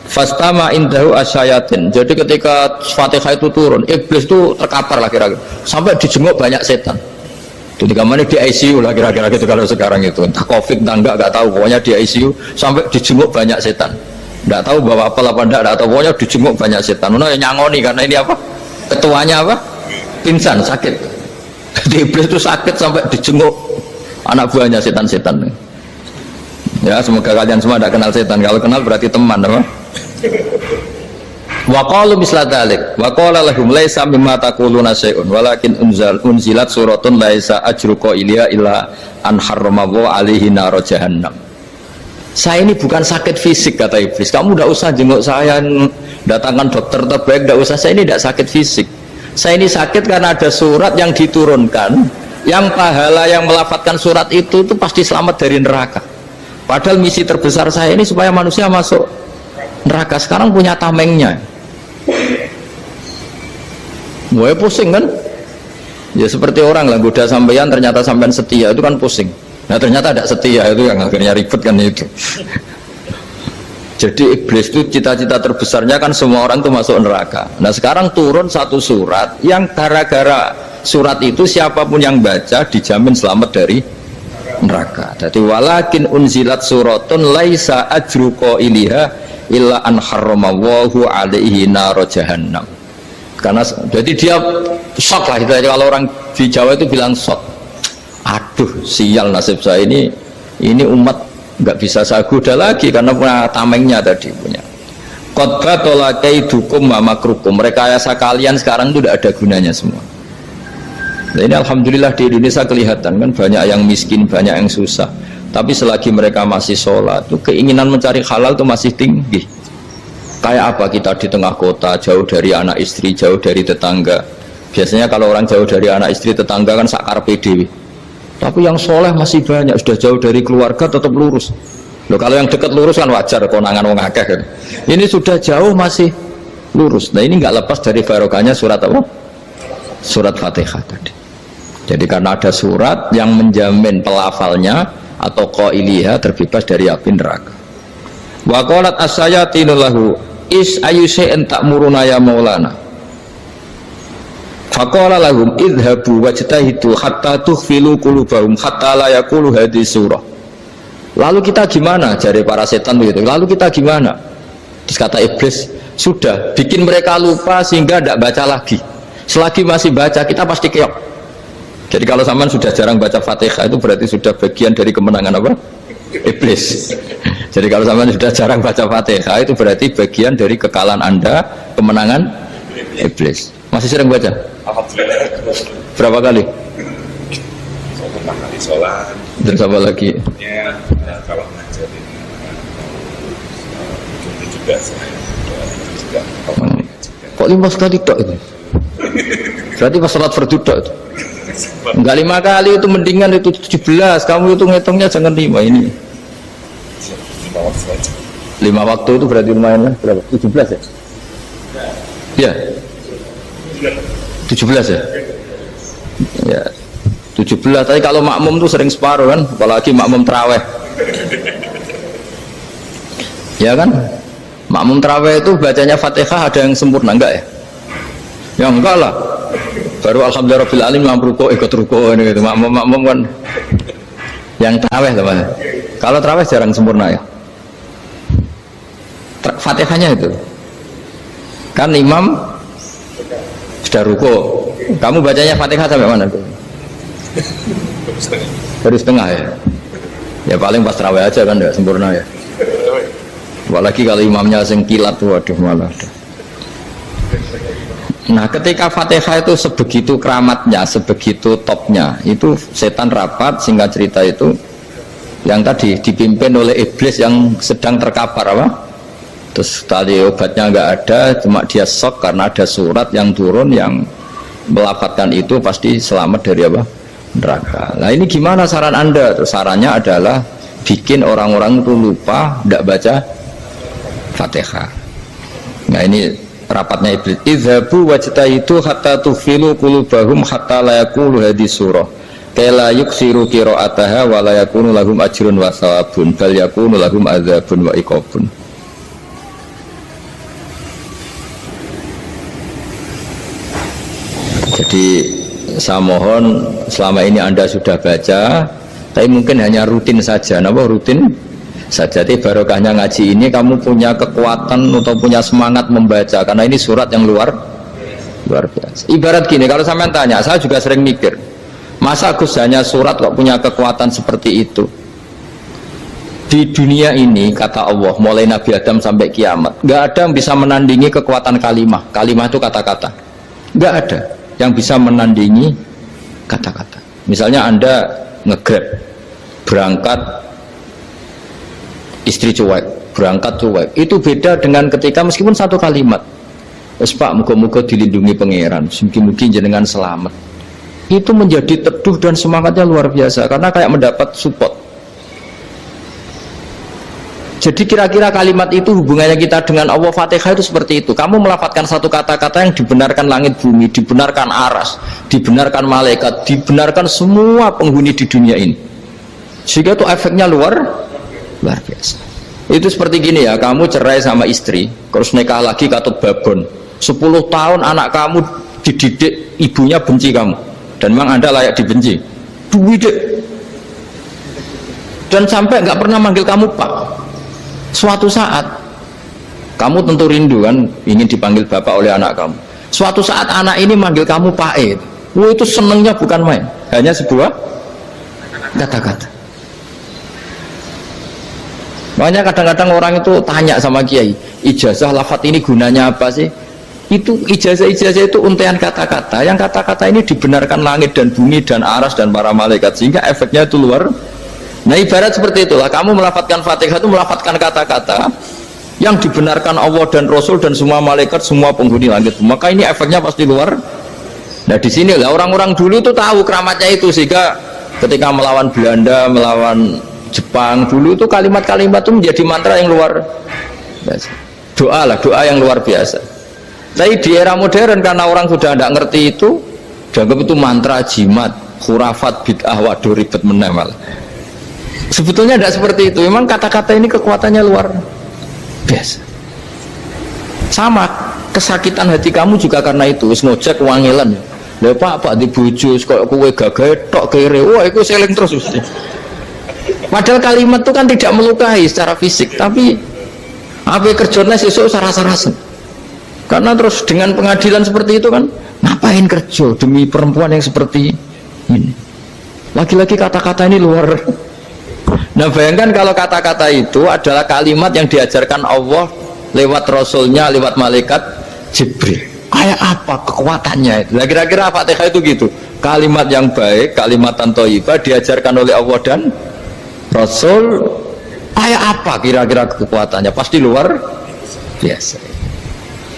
fastama indahu asyayatin. Jadi ketika Fatihah itu turun, iblis itu terkapar lah kira-kira, sampai dijenguk banyak setan. Jadi kemana di ICU lah kira-kira gitu kalau sekarang itu, entah COVID entah enggak tahu, pokoknya di ICU sampai dijenguk banyak setan. Enggak tahu bawa apa enggak tahu, pokoknya dijenguk banyak setan. Mana yang nyangoni karena ini apa? Ketuanya apa? Pingsan, sakit. Jadi iblis itu sakit sampai dijenguk anak buahnya setan-setan. Ya, semoga kalian semua tidak kenal setan. Kalau kenal berarti teman, apa? Wa qalu misla dzalik wa qala lahum laisa mimma taquluna syai'un walakin unzilat suratun laisa ajru qailiha illa an harramallahu alaihi nar jahannam. Saya ini bukan sakit fisik, kata iblis. Kamu tidak usah jenguk saya, datangkan dokter terbaik, tidak usah. Saya ini tidak sakit fisik. Saya ini sakit karena ada surat yang diturunkan, yang pahala yang melafatkan surat itu pasti selamat dari neraka. Padahal misi terbesar saya ini supaya manusia masuk neraka. Sekarang punya tamengnya. Mulai pusing kan? Ya seperti orang lah, goda sampeyan ternyata sampean setia, itu kan pusing. Nah ternyata tidak setia, itu yang akhirnya ribet kan itu. Jadi iblis itu cita-cita terbesarnya kan semua orang itu masuk neraka. Nah sekarang turun satu surat yang gara-gara surat itu siapapun yang baca dijamin selamat dari neraka. Jadi walakin unzilat suratun laisa ajru qailiha illa an harramallahu alaihi nar jahannam. Karena jadi dia shock lah itu, kalau orang di Jawa itu bilang shock. Aduh sial nasib saya ini umat nggak bisa saya goda lagi karena punya tamengnya tadi punya. Qad batala kaidukum wa makrukum. Rekayasa kalian sekarang itu tidak ada gunanya semua. Nah, ini alhamdulillah di Indonesia kelihatan kan banyak yang miskin, banyak yang susah. Tapi selagi mereka masih sholat, itu keinginan mencari halal itu masih tinggi. Kayak apa kita di tengah kota, jauh dari anak istri, jauh dari tetangga. Biasanya kalau orang jauh dari anak istri, tetangga kan sakar PDW. Tapi yang soleh masih banyak, sudah jauh dari keluarga tetap lurus. Loh, kalau yang dekat lurus kan wajar, konangan wong akeh kan. Ini sudah jauh masih lurus. Nah ini nggak lepas dari barokahnya surat apa? Surat Fatihah tadi. Jadi karena ada surat yang menjamin pelafalnya atau qailiha terbebas dari api neraka. Wa qalat as-sayatinu lahu is ayyusai'in ta'muruna ya maulana. Faqala lahum idhabu wajtahidu hatta tukhfilu qulubahum hatta la yaqulu hadhihi surah. Lalu kita gimana, jari para setan begitu. Lalu kita gimana? Terus kata iblis, sudah bikin mereka lupa sehingga tidak baca lagi. Selagi masih baca kita pasti keok. Jadi kalau sampean sudah jarang baca Fatihah itu berarti sudah bagian dari kemenangan apa? Iblis. Jadi kalau sampean sudah jarang baca Fatihah itu berarti bagian dari kekalahan Anda, kemenangan iblis. Masih sering baca? Alhamdulillah. Berapa kali? Pertama kali sholat. Dan sama lagi? Ya, kalau ngajarin itu juga saya juga. Kok 5 kali tok itu? Berarti pas sholat fardu tok itu? Enggak 5 kali, itu mendingan itu 17. Kamu itu ngitungnya jangan 5 ini. 5 waktu saja. 5 waktu itu berarti lumayan lah. Berapa? 17 ya? Ya. 17 ya? Ya. 17. Tapi kalau makmum tuh sering separuh kan, apalagi makmum tarawih. Ya kan? Makmum tarawih itu bacanya Fatihah ada yang sempurna enggak ya? Ya enggak lah. Baru alhamdulillah rabbil alamin mampu ruko ikut ruko ini gitu. Makmum kan yang tarawih teman. Kalau tarawih jarang sempurna ya. Fatihahnya itu kan imam sudah ruko Kamu bacanya Fatihah sampai mana tuh? Baru setengah ya. Ya paling pas tarawih aja kan enggak sempurna ya. Apalagi kalau imamnya sing kilat, waduh malah. Nah, ketika Fatihah itu sebegitu keramatnya, sebegitu topnya, itu setan rapat, singkat cerita itu yang tadi dipimpin oleh iblis yang sedang terkapar apa? Terus tadi obatnya nggak ada, cuma dia shock karena ada surat yang turun yang melafatkan itu pasti selamat dari apa? Neraka. Nah ini gimana saran Anda? Terus sarannya adalah bikin orang-orang itu lupa, tidak baca Fatihah. Nah ini rapatnya iblis. Idzabu wajtahidu hatta tufilu qulubahum hatta la yaqulu hadhihi surah. Kala yuksiru qira'ataha wa la yakunu lahum ajrun wa thawabun bal yakunu lahum adzabun wa iqabun. Jadi saya mohon selama ini Anda sudah baca, tapi mungkin hanya rutin saja. Napa rutin saja? Tapi barokahnya ngaji ini kamu punya kekuatan atau punya semangat membaca karena ini surat yang luar biasa. Ibarat gini, kalau sampean tanya, saya juga sering mikir, masa Gus hanya surat kok punya kekuatan seperti itu? Di dunia ini kata Allah, mulai Nabi Adam sampai kiamat, nggak ada yang bisa menandingi kekuatan kalimah. Kalimah itu kata-kata, nggak ada yang bisa menandingi kata-kata. Misalnya Anda nge-grab berangkat, istri cuek, berangkat cuek, itu beda dengan ketika meskipun satu kalimat, wes Pak, muga-muga dilindungi pangeran, mungkin jenengan selamat, itu menjadi teduh dan semangatnya luar biasa karena kayak mendapat support. Jadi kira-kira kalimat itu hubungannya kita dengan Allah. Fatihah itu seperti itu. Kamu melafadzkan satu kata-kata yang dibenarkan langit bumi, dibenarkan aras, dibenarkan malaikat, dibenarkan semua penghuni di dunia ini. Sehingga itu efeknya luar biasa. Itu seperti gini ya, kamu cerai sama istri, terus nikah lagi katut babon. 10 tahun anak kamu dididik, ibunya benci kamu. Dan memang Anda layak dibenci. Dididik. Dan sampai nggak pernah manggil kamu Pak. Suatu saat kamu tentu rindu kan ingin dipanggil bapak oleh anak kamu. Suatu saat anak ini manggil kamu Pak E. Itu senengnya bukan main, hanya sebuah kata-kata. Makanya kadang-kadang orang itu tanya sama kiai, ijazah lafadz ini gunanya apa sih? Itu ijazah-ijazah itu untaian kata-kata. Yang kata-kata ini dibenarkan langit dan bumi dan aras dan para malaikat, sehingga efeknya itu luar. Nah ibarat seperti itulah, kamu melafadzkan Fatihah itu melafadzkan kata-kata yang dibenarkan Allah dan Rasul dan semua malaikat, semua penghuni langit. Maka ini efeknya pasti luar. Nah di sini lah orang-orang dulu itu tahu keramatnya itu, sehingga ketika melawan Belanda, melawan Jepang dulu itu kalimat-kalimat itu menjadi mantra yang luar biasa. Doa lah, doa yang luar biasa. Tapi di era modern karena orang sudah tidak ngerti itu, dianggap itu mantra, jimat, khurafat, bid'ah, waduh ribet menemal. Sebetulnya tidak seperti itu. Memang kata-kata ini kekuatannya luar biasa. Sama kesakitan hati kamu juga karena itu. Wis ngojek wangilan. Lha Pak di bojo kok kowe gagah tok kere. Wah, iku seling terus mesti. Padahal kalimat itu kan tidak melukai secara fisik, tapi apa kerjanya sesuk sarasa-rasen. Karena terus dengan pengadilan seperti itu kan, ngapain kerja demi perempuan yang seperti ini? Lagi-lagi kata-kata ini luar. Nah bayangkan kalau kata-kata itu adalah kalimat yang diajarkan Allah lewat Rasulnya, lewat malaikat Jibril. Kayak apa kekuatannya itu? Nah, kira-kira Fatihah itu gitu. Kalimat yang baik, kalimatan thayyibah diajarkan oleh Allah dan Rasul. Kayak apa kira-kira kekuatannya? Pasti luar biasa.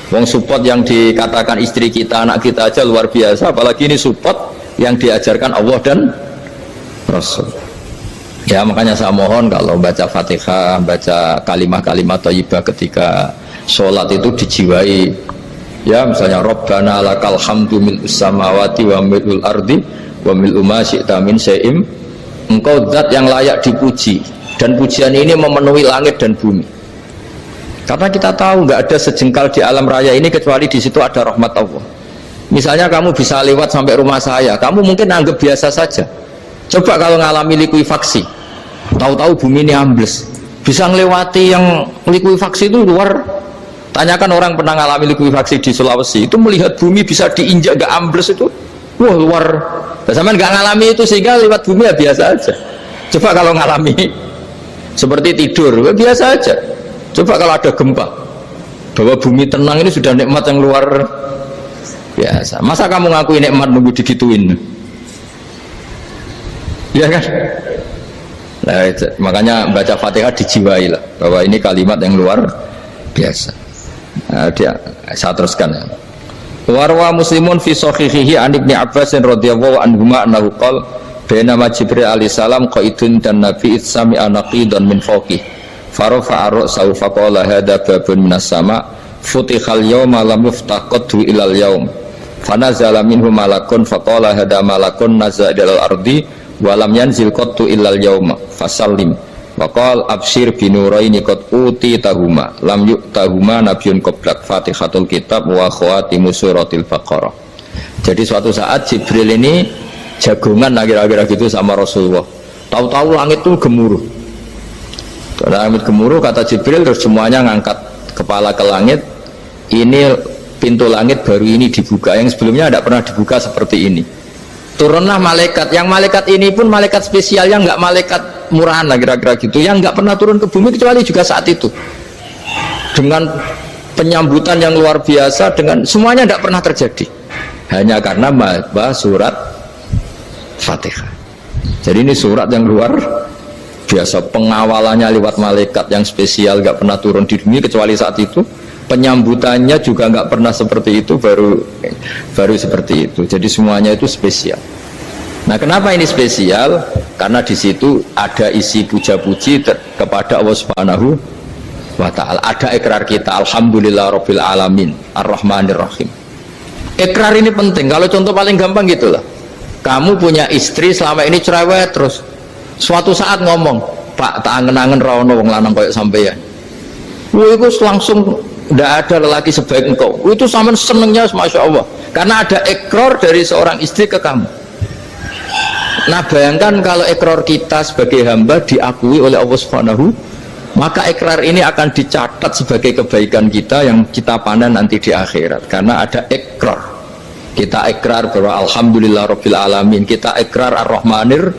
Wong support yang dikatakan istri kita, anak kita aja luar biasa, apalagi ini support yang diajarkan Allah dan Rasul. Ya makanya saya mohon kalau baca Fatihah, baca kalimah-kalimah thayyibah ketika sholat itu dijiwai. Ya misalnya Rabbana lakal hamdu mil'us samawati wa mil'ul ardi wa mil'u ma syi'ta min syai'im. Engkau zat yang layak dipuji, dan pujian ini memenuhi langit dan bumi. Karena kita tahu nggak ada sejengkal di alam raya ini kecuali di situ ada rahmat Allah. Misalnya kamu bisa lewat sampai rumah saya, kamu mungkin anggap biasa saja. Coba kalau ngalami likuifaksi, tahu-tahu bumi ini ambles, bisa ngelewati yang likuifaksi itu luar Tanyakan orang pernah ngalami likuifaksi di Sulawesi, itu melihat bumi bisa diinjak gak ambles itu, wah luar. Sampean gak ngalami itu sehingga lewat bumi ya biasa aja. Coba kalau ngalami seperti tidur, ya biasa aja. Coba kalau ada gempa, bahwa bumi tenang ini sudah nikmat yang luar biasa. Masa kamu ngakui nikmat nunggu digituin? Ya kan? Nah, makanya baca Fatihah dijiwai lah, bahwa ini kalimat yang luar biasa. Nah, saya teruskan ya. Warwa Muslimun fi sahihihi an Ibnu Abbas radhiyallahu anhuma annahu qala bainama Jibril alaihi salam qaidun dan Nabi itsami anaqidan min fawqih farafa ra'sahu faqala hadza babun minas sama futihal yawma lam yuftaqadu ilal yaum fanazala minhu malakun faqala hadza malakun nazala ilal ardi wa lam yanzil qattu illal yauma fasallim waqal abshir binuraini qad uti tahuma lam yu'tahuma nabiyyun qablak fatihatul kitab wa khawatimu suratil baqarah. Jadi suatu saat Jibril ini jagongan kira-kira gitu sama Rasulullah, tahu-tahu langit itu gemuruh. Langit gemuruh kata Jibril, terus semuanya ngangkat kepala ke langit, ini pintu langit baru ini dibuka, yang sebelumnya tidak pernah dibuka seperti ini. Turunlah malaikat, yang malaikat ini pun malaikat spesial, yang nggak malaikat murahan lah kira-kira gitu, yang nggak pernah turun ke bumi kecuali juga saat itu dengan penyambutan yang luar biasa, dengan semuanya tidak pernah terjadi hanya karena bahas surat Fatihah. Jadi ini surat yang luar biasa, pengawalannya lewat malaikat yang spesial, nggak pernah turun di bumi kecuali saat itu, penyambutannya juga nggak pernah seperti itu, baru seperti itu. Jadi semuanya itu spesial. Nah, kenapa ini spesial? Karena di situ ada isi puja-puji kepada Allah Subhanahu wa Ta'ala. Ada ikrar kita, alhamdulillah rabbil alamin ar-rahmanir rahim. Ikrar ini penting. Kalau contoh paling gampang gitulah, kamu punya istri selama ini cerewet terus, suatu saat ngomong, Pak, tak angen-angen rawono wong lanang koyo sampeyan. Itu langsung tidak ada lelaki sebaik engkau. Itu sampean senengnya masya Allah, karena ada ikrar dari seorang istri ke kamu. Nah, bayangkan kalau ikrar kita sebagai hamba diakui oleh Allah Subhanahu, maka ikrar ini akan dicatat sebagai kebaikan kita yang kita panen nanti di akhirat, karena ada ikrar. Kita ikrar bahwa alhamdulillah rabbil alamin, kita ikrar ar-rahmanir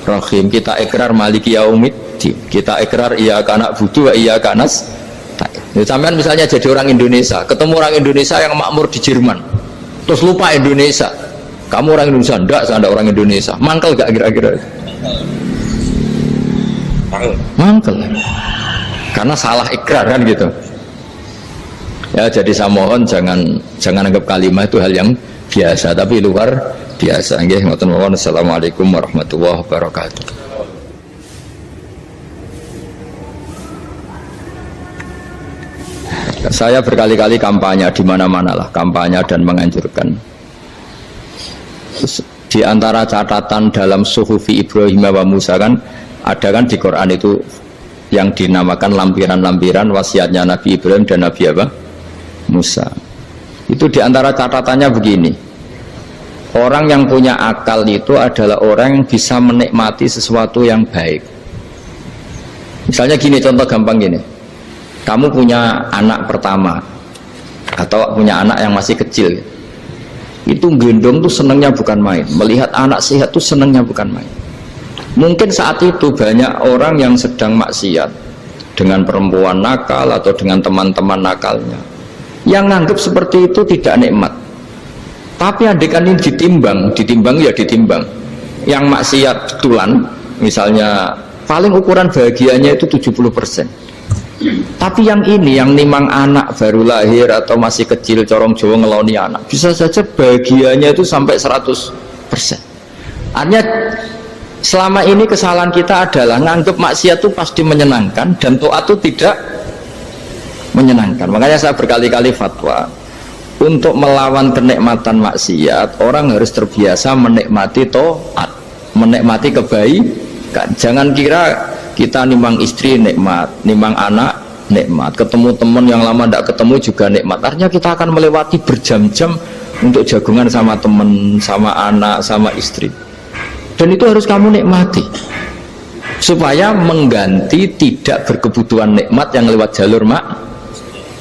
rahim, kita ikrar maliki yaumiddin, kita ikrar iyyaka na'budu wa iyyaka nasta'in. Sampean misalnya jadi orang Indonesia, ketemu orang Indonesia yang makmur di Jerman, terus lupa Indonesia. Kamu orang Indonesia? Enggak, saya ada orang Indonesia. Mangkel gak kira-kira? Mangkel. Karena salah ikrar kan gitu. Ya, jadi saya mohon jangan anggap kalimat itu hal yang biasa, tapi luar biasa. Nggih, ngoten mawon. Assalamualaikum warahmatullahi wabarakatuh. Saya berkali-kali kampanye di mana-mana lah, kampanye dan menganjurkan. Di antara catatan dalam Suhufi Ibrahim wa Musa kan ada kan di Quran itu yang dinamakan lampiran-lampiran wasiatnya Nabi Ibrahim dan Nabi apa? Musa. Itu di antara catatannya begini, orang yang punya akal itu adalah orang yang bisa menikmati sesuatu yang baik. Misalnya gini, contoh gampang gini, kamu punya anak pertama atau punya anak yang masih kecil, itu gendong tuh senangnya bukan main, melihat anak sehat tuh senangnya bukan main. Mungkin saat itu banyak orang yang sedang maksiat dengan perempuan nakal atau dengan teman-teman nakalnya, yang nganggap seperti itu tidak nikmat. Tapi andaikan ini ditimbang ya ditimbang, yang maksiat tulan misalnya paling ukuran bahagianya itu 70%. Tapi yang ini, yang nimang anak baru lahir atau masih kecil, corong Jawa ngeloni anak, bisa saja bahagianya itu sampai 100%. Artinya selama ini kesalahan kita adalah nganggap maksiat itu pasti menyenangkan dan taat itu tidak menyenangkan. Makanya saya berkali-kali fatwa, untuk melawan kenikmatan maksiat, orang harus terbiasa menikmati taat, menikmati kebaikan. Jangan kira kita nimang istri nikmat, nimang anak nikmat, ketemu teman yang lama tidak ketemu juga nikmat. Artinya kita akan melewati berjam-jam untuk jagungan sama teman, sama anak, sama istri. Dan itu harus kamu nikmati supaya mengganti tidak berkebutuhan nikmat yang lewat jalur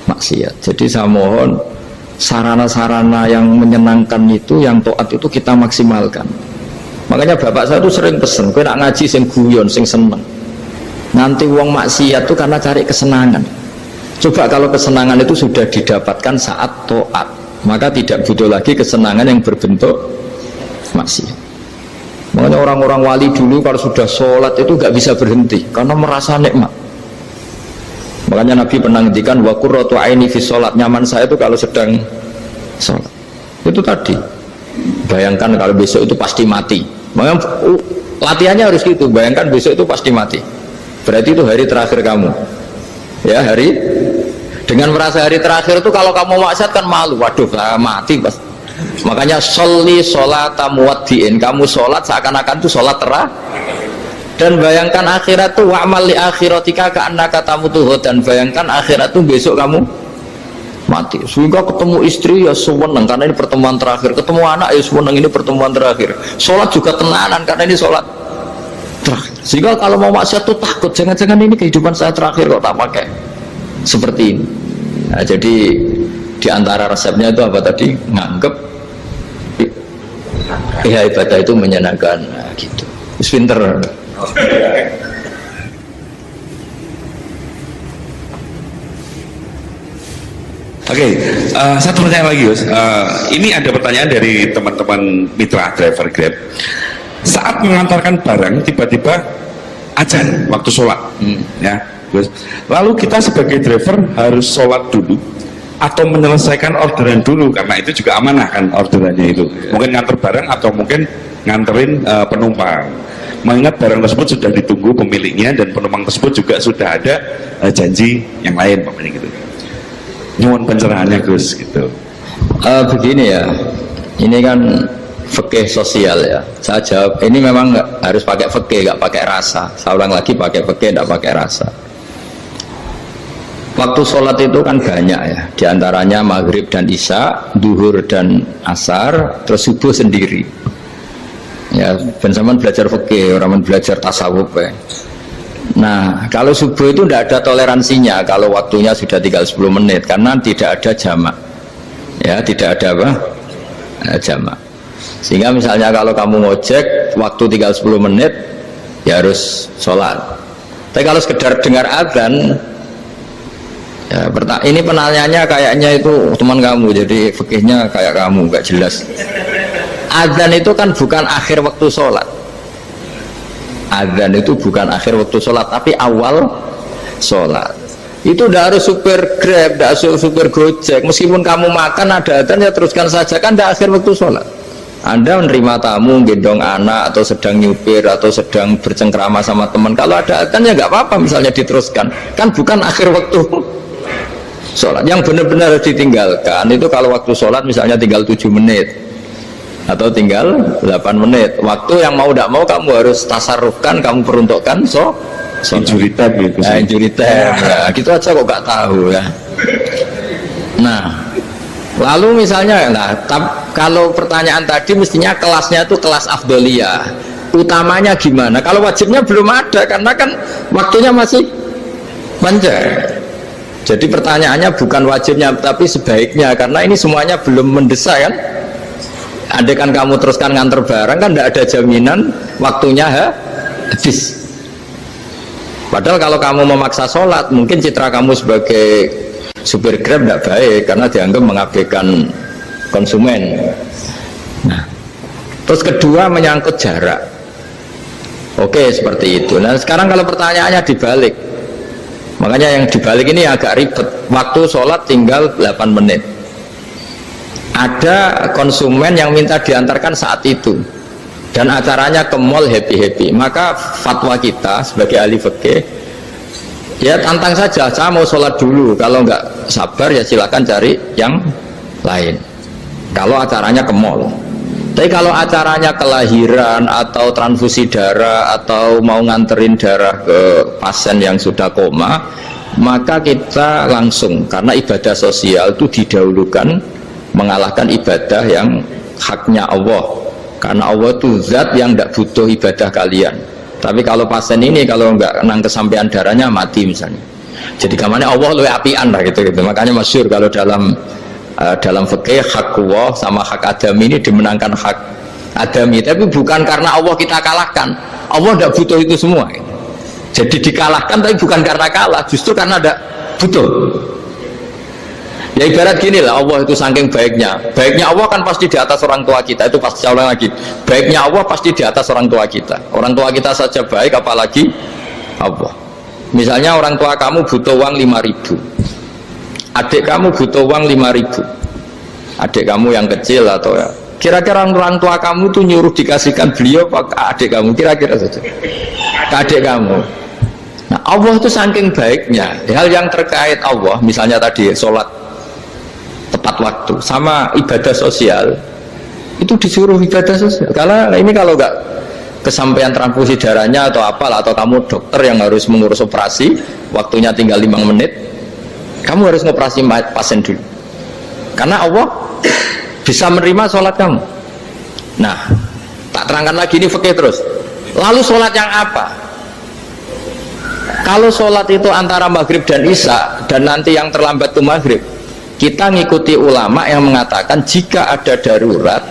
maksiat. Jadi saya mohon sarana-sarana yang menyenangkan itu, yang taat itu kita maksimalkan. Makanya bapak saya tuh sering pesen, kowe nak ngaji sing guyon, sing seneng. Nanti wong maksiat tuh karena cari kesenangan. Coba kalau kesenangan itu sudah didapatkan saat taat, maka tidak butuh lagi kesenangan yang berbentuk maksiat. Makanya orang-orang wali dulu kalau sudah sholat itu gak bisa berhenti karena merasa nikmat. Makanya Nabi pernah ngendikan wa qurratu aini fi sholat, nyaman saya itu kalau sedang sholat. Itu tadi. Bayangkan kalau besok itu pasti mati. Makanya latihannya harus gitu. Bayangkan besok itu pasti mati. Berarti itu hari terakhir kamu. Ya, hari dengan merasa hari terakhir itu kalau kamu maksiat kan malu. Waduh, mati pas. Makanya sholli sholata muwaddiin. Kamu sholat seakan-akan itu sholat terakhir. Dan bayangkan akhirat tuh wa'mal li akhiratika ka'annaka tamutuhu, dan bayangkan akhirat tuh besok kamu mati. Sehingga ketemu istri ya seneng karena ini pertemuan terakhir, ketemu anak ya seneng ini pertemuan terakhir, sholat juga tenanan karena ini sholat terakhir. Sehingga kalau mau maksiat tuh takut, jangan-jangan ini kehidupan saya terakhir kok tak pakai seperti ini. Nah, jadi diantara resepnya itu apa tadi? Nganggep ya ibadah itu menyenangkan. Nah, gitu. Terus pinter. Oke, satu pertanyaan lagi, Gus. Ini ada pertanyaan dari teman-teman mitra driver Grab. Saat mengantarkan barang, tiba-tiba azan waktu sholat, ya, Gus. Lalu kita sebagai driver harus sholat dulu atau menyelesaikan orderan dulu, karena itu juga amanah kan orderannya itu. Mungkin nganter barang atau mungkin nganterin penumpang. Mengingat barang tersebut sudah ditunggu pemiliknya dan penumpang tersebut juga sudah ada janji yang lain, gitu. Nyuwun pencerahannya, Gus, gitu. Begini ya, ini kan fikih sosial ya. Saya jawab, ini memang harus pakai fikih, nggak pakai rasa. Saya ulang lagi, pakai fikih, nggak pakai rasa. Waktu sholat itu kan banyak ya, diantaranya maghrib dan isya, duhur dan asar, terus subuh sendiri. Ya, ben zaman belajar fikih, orang belajar tasawuf ya. Nah, kalau subuh itu tidak ada toleransinya kalau waktunya sudah tinggal 10 menit karena tidak ada jamak. Ya, tidak ada apa? Jamak. Sehingga misalnya kalau kamu ngojek waktu tinggal 10 menit ya harus sholat. Tapi kalau sekedar dengar azan ya, ini penanyanya kayaknya itu teman kamu, jadi fikihnya kayak kamu, gak jelas. Azan itu kan bukan akhir waktu sholat. Azan itu bukan akhir waktu sholat, tapi awal sholat. Itu tidak harus supir Grab, tidak harus supir Gojek. Meskipun kamu makan ada azan ya teruskan saja, kan tidak akhir waktu sholat. Anda menerima tamu, gendong anak, atau sedang nyupir, atau sedang bercengkrama sama teman. Kalau ada azan ya nggak apa-apa, misalnya diteruskan. Kan bukan akhir waktu sholat. Yang benar-benar ditinggalkan itu kalau waktu sholat misalnya tinggal 7 menit. Atau tinggal 8 menit. Waktu yang mau tidak mau kamu harus tasarrufkan, kamu peruntukkan injury time gitu. Nah, injury time. Ya, gitu aja kok gak tahu ya. Nah, lalu misalnya, kalau pertanyaan tadi mestinya kelasnya itu kelas afdoliyah. Utamanya gimana? Kalau wajibnya belum ada karena kan waktunya masih panjang. Jadi pertanyaannya bukan wajibnya tapi sebaiknya, karena ini semuanya belum mendesak kan. Andai kan kamu teruskan nganter barang kan tidak ada jaminan waktunya habis. Padahal kalau kamu memaksa sholat, mungkin citra kamu sebagai supir Grab tidak baik karena dianggap mengabaikan konsumen. Nah, terus kedua menyangkut jarak. Oke, seperti itu. Nah, sekarang kalau pertanyaannya dibalik, makanya yang dibalik ini agak ribet. Waktu sholat tinggal 8 menit. Ada konsumen yang minta diantarkan saat itu dan acaranya ke mall happy-happy, maka fatwa kita sebagai ahli fikih ya tantang saja, saya mau sholat dulu, kalau nggak sabar ya silakan cari yang lain kalau acaranya ke mall. Tapi kalau acaranya kelahiran atau transfusi darah atau mau nganterin darah ke pasien yang sudah koma, maka kita langsung, karena ibadah sosial itu didahulukan mengalahkan ibadah yang haknya Allah, karena Allah itu zat yang tidak butuh ibadah kalian. Tapi kalau pasien ini kalau nggak nang kesampaian darahnya mati misalnya, Jadi kamane Allah luwih apian lah gitu. Makanya masyhur kalau dalam fikih hak Allah sama hak Adam ini dimenangkan hak Adami, tapi bukan karena Allah kita kalahkan. Allah tidak butuh itu semua. Jadi dikalahkan tapi bukan karena kalah, justru karena ada butuh. Ya ibarat gini lah, Allah itu saking baiknya Allah kan pasti di atas orang tua kita, itu pasti ulang lagi, baiknya Allah pasti di atas orang tua kita saja baik, apalagi Allah. Misalnya orang tua kamu butuh uang 5.000, adik kamu butuh uang 5.000, adik kamu yang kecil atau ya, kira-kira orang tua kamu tuh nyuruh dikasihkan beliau ke adik kamu, kira-kira saja ke adik kamu. Nah Allah itu saking baiknya, hal yang terkait Allah, misalnya tadi sholat tepat waktu sama ibadah sosial, itu disuruh ibadah sosial. Karena ini kalau nggak kesampaian transfusi darahnya atau apalah, atau kamu dokter yang harus mengurus operasi, waktunya tinggal 5 menit, kamu harus ngoperasi pasien dulu, karena Allah bisa menerima sholat kamu. Nah tak terangkan lagi, ini fikih terus. Lalu sholat yang apa? Kalau sholat itu antara maghrib dan isya, dan nanti yang terlambat itu maghrib, kita ngikuti ulama yang mengatakan jika ada darurat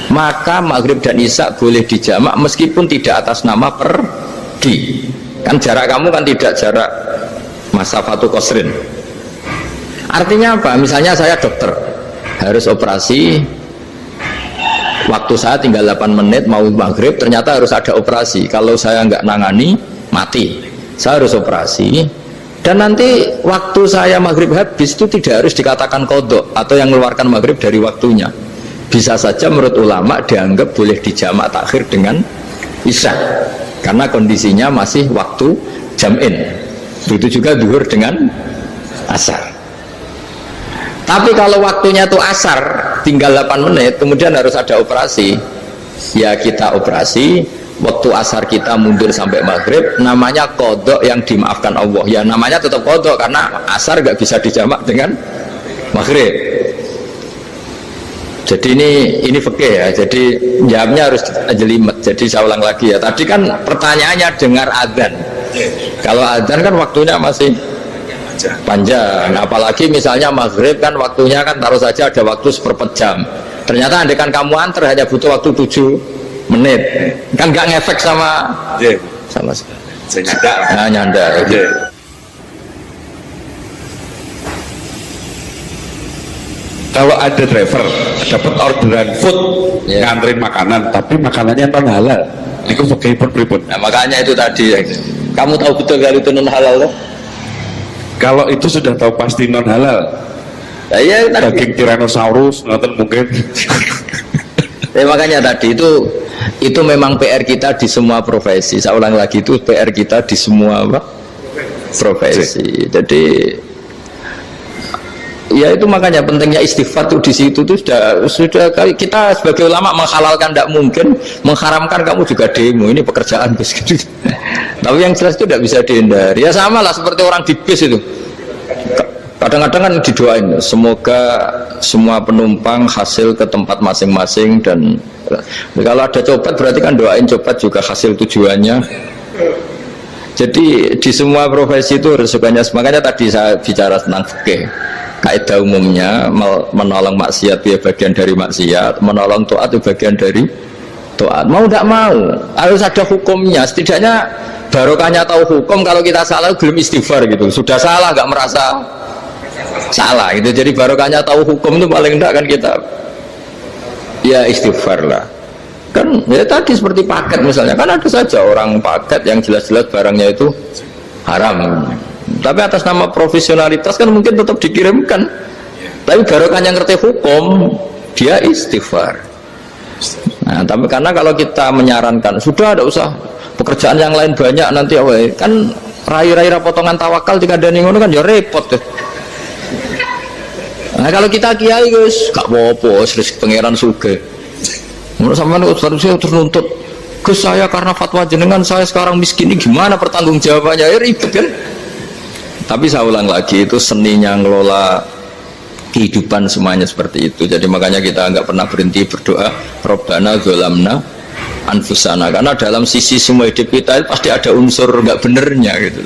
maka maghrib dan isya boleh dijamak meskipun tidak atas nama pergi. Kan jarak kamu kan tidak jarak masafatu qasrin. Artinya apa? Misalnya saya dokter harus operasi, waktu saya tinggal 8 menit mau maghrib, ternyata harus ada operasi. Kalau saya nggak nangani mati, saya harus operasi. Dan nanti waktu saya maghrib habis itu tidak harus dikatakan kodok atau yang mengeluarkan maghrib dari waktunya. Bisa saja menurut ulama dianggap boleh dijamak takhir dengan isya, karena kondisinya masih waktu jam'in. Begitu juga zuhur dengan asar. Tapi kalau waktunya itu asar, tinggal 8 menit, kemudian harus ada operasi, ya kita operasi. Waktu asar kita mundur sampai maghrib, namanya kodok yang dimaafkan Allah. Ya namanya tetap kodok karena asar nggak bisa dijamak dengan maghrib. Jadi ini fikih ya. Jadi jawabnya harus jelimet. Jadi saya ulang lagi ya. Tadi kan pertanyaannya dengar adzan. Kalau adzan kan waktunya masih panjang. Apalagi misalnya maghrib kan waktunya kan taruh saja ada waktu seperempat jam. Ternyata andekan kamu antar hanya butuh waktu 7 menit, kan nggak ngefek sama sama saya nyanda. Nah, nyanda. Kalau ada driver dapat orderan food, nganterin makanan, tapi makanannya non halal, itu pakai pripun. Nah makanya itu tadi, kamu tahu betul kalau itu non halal loh? Kalau itu sudah tahu pasti non halal. Nah, ya, daging Tyrannosaurus, nonton mungkin. Makanya tadi itu memang PR kita di semua profesi. Saya ulang lagi, itu PR kita di semua profesi. Jadi ya itu makanya pentingnya istighfar tuh di situ tuh sudah kita sebagai ulama menghalalkan tidak mungkin, mengharamkan kamu juga demo, ini pekerjaan bis gitu. Tapi yang jelas itu tidak bisa dihindari. Ya sama lah seperti orang di bis itu. Kadang-kadang kan didoain semoga semua penumpang hasil ke tempat masing-masing, dan kalau ada copet berarti kan doain copet juga hasil tujuannya. Jadi di semua profesi itu resikonya. Makanya tadi saya bicara tentang fikih. Kaidah umumnya menolong maksiat itu bagian dari maksiat, menolong taat itu bagian dari taat. Mau tidak mau harus ada hukumnya. Setidaknya barokahnya tahu hukum. Kalau kita salah belum istighfar gitu, sudah salah nggak merasa salah gitu. Jadi barokahnya tahu hukum itu paling enggak kan kita ya istighfar lah. Kan ya tadi seperti paket misalnya, kan ada saja orang paket yang jelas-jelas barangnya itu haram, tapi atas nama profesionalitas kan mungkin tetap dikirimkan, tapi barokahnya ngerti hukum dia istighfar. Nah tapi karena kalau kita menyarankan sudah ada usah pekerjaan yang lain banyak nanti kan rai-rai potongan tawakal jika ada ngono kan ya repot deh. Nah kalau kita kiai guys gak apa-apa, serius pangeran suge. Menurut sampean saya ternuntut Gus, saya karena fatwa jenengan saya sekarang miskin, ini gimana pertanggung jawabannya? Ya ribet kan. Tapi saya ulang lagi, itu seninya ngelola kehidupan semuanya seperti itu. Jadi makanya kita nggak pernah berhenti berdoa Rabbana dzolamna anfusana, karena dalam sisi semua hidup kita pasti ada unsur nggak benernya gitu.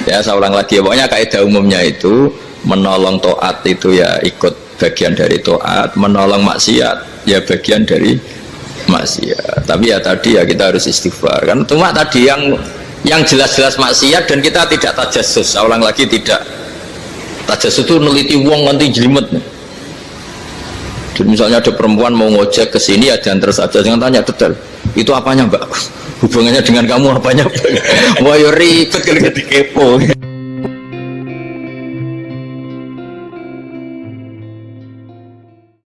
Ya saya ulang lagi, pokoknya kaidah umumnya itu menolong taat itu ya ikut bagian dari taat, menolong maksiat ya bagian dari maksiat. Tapi ya tadi ya kita harus istighfar kan. Cuma tadi yang jelas-jelas maksiat dan kita tidak tajassus. Saya ulang lagi, tidak tajassus itu neliti wong nanti jelimet. Jadi misalnya ada perempuan mau ngojek ke sini ya jangan terus aja, jangan tanya detail. Itu apanya mbak? Hubungannya dengan kamu apanya? Wah ya ribet kalau jadi kepo.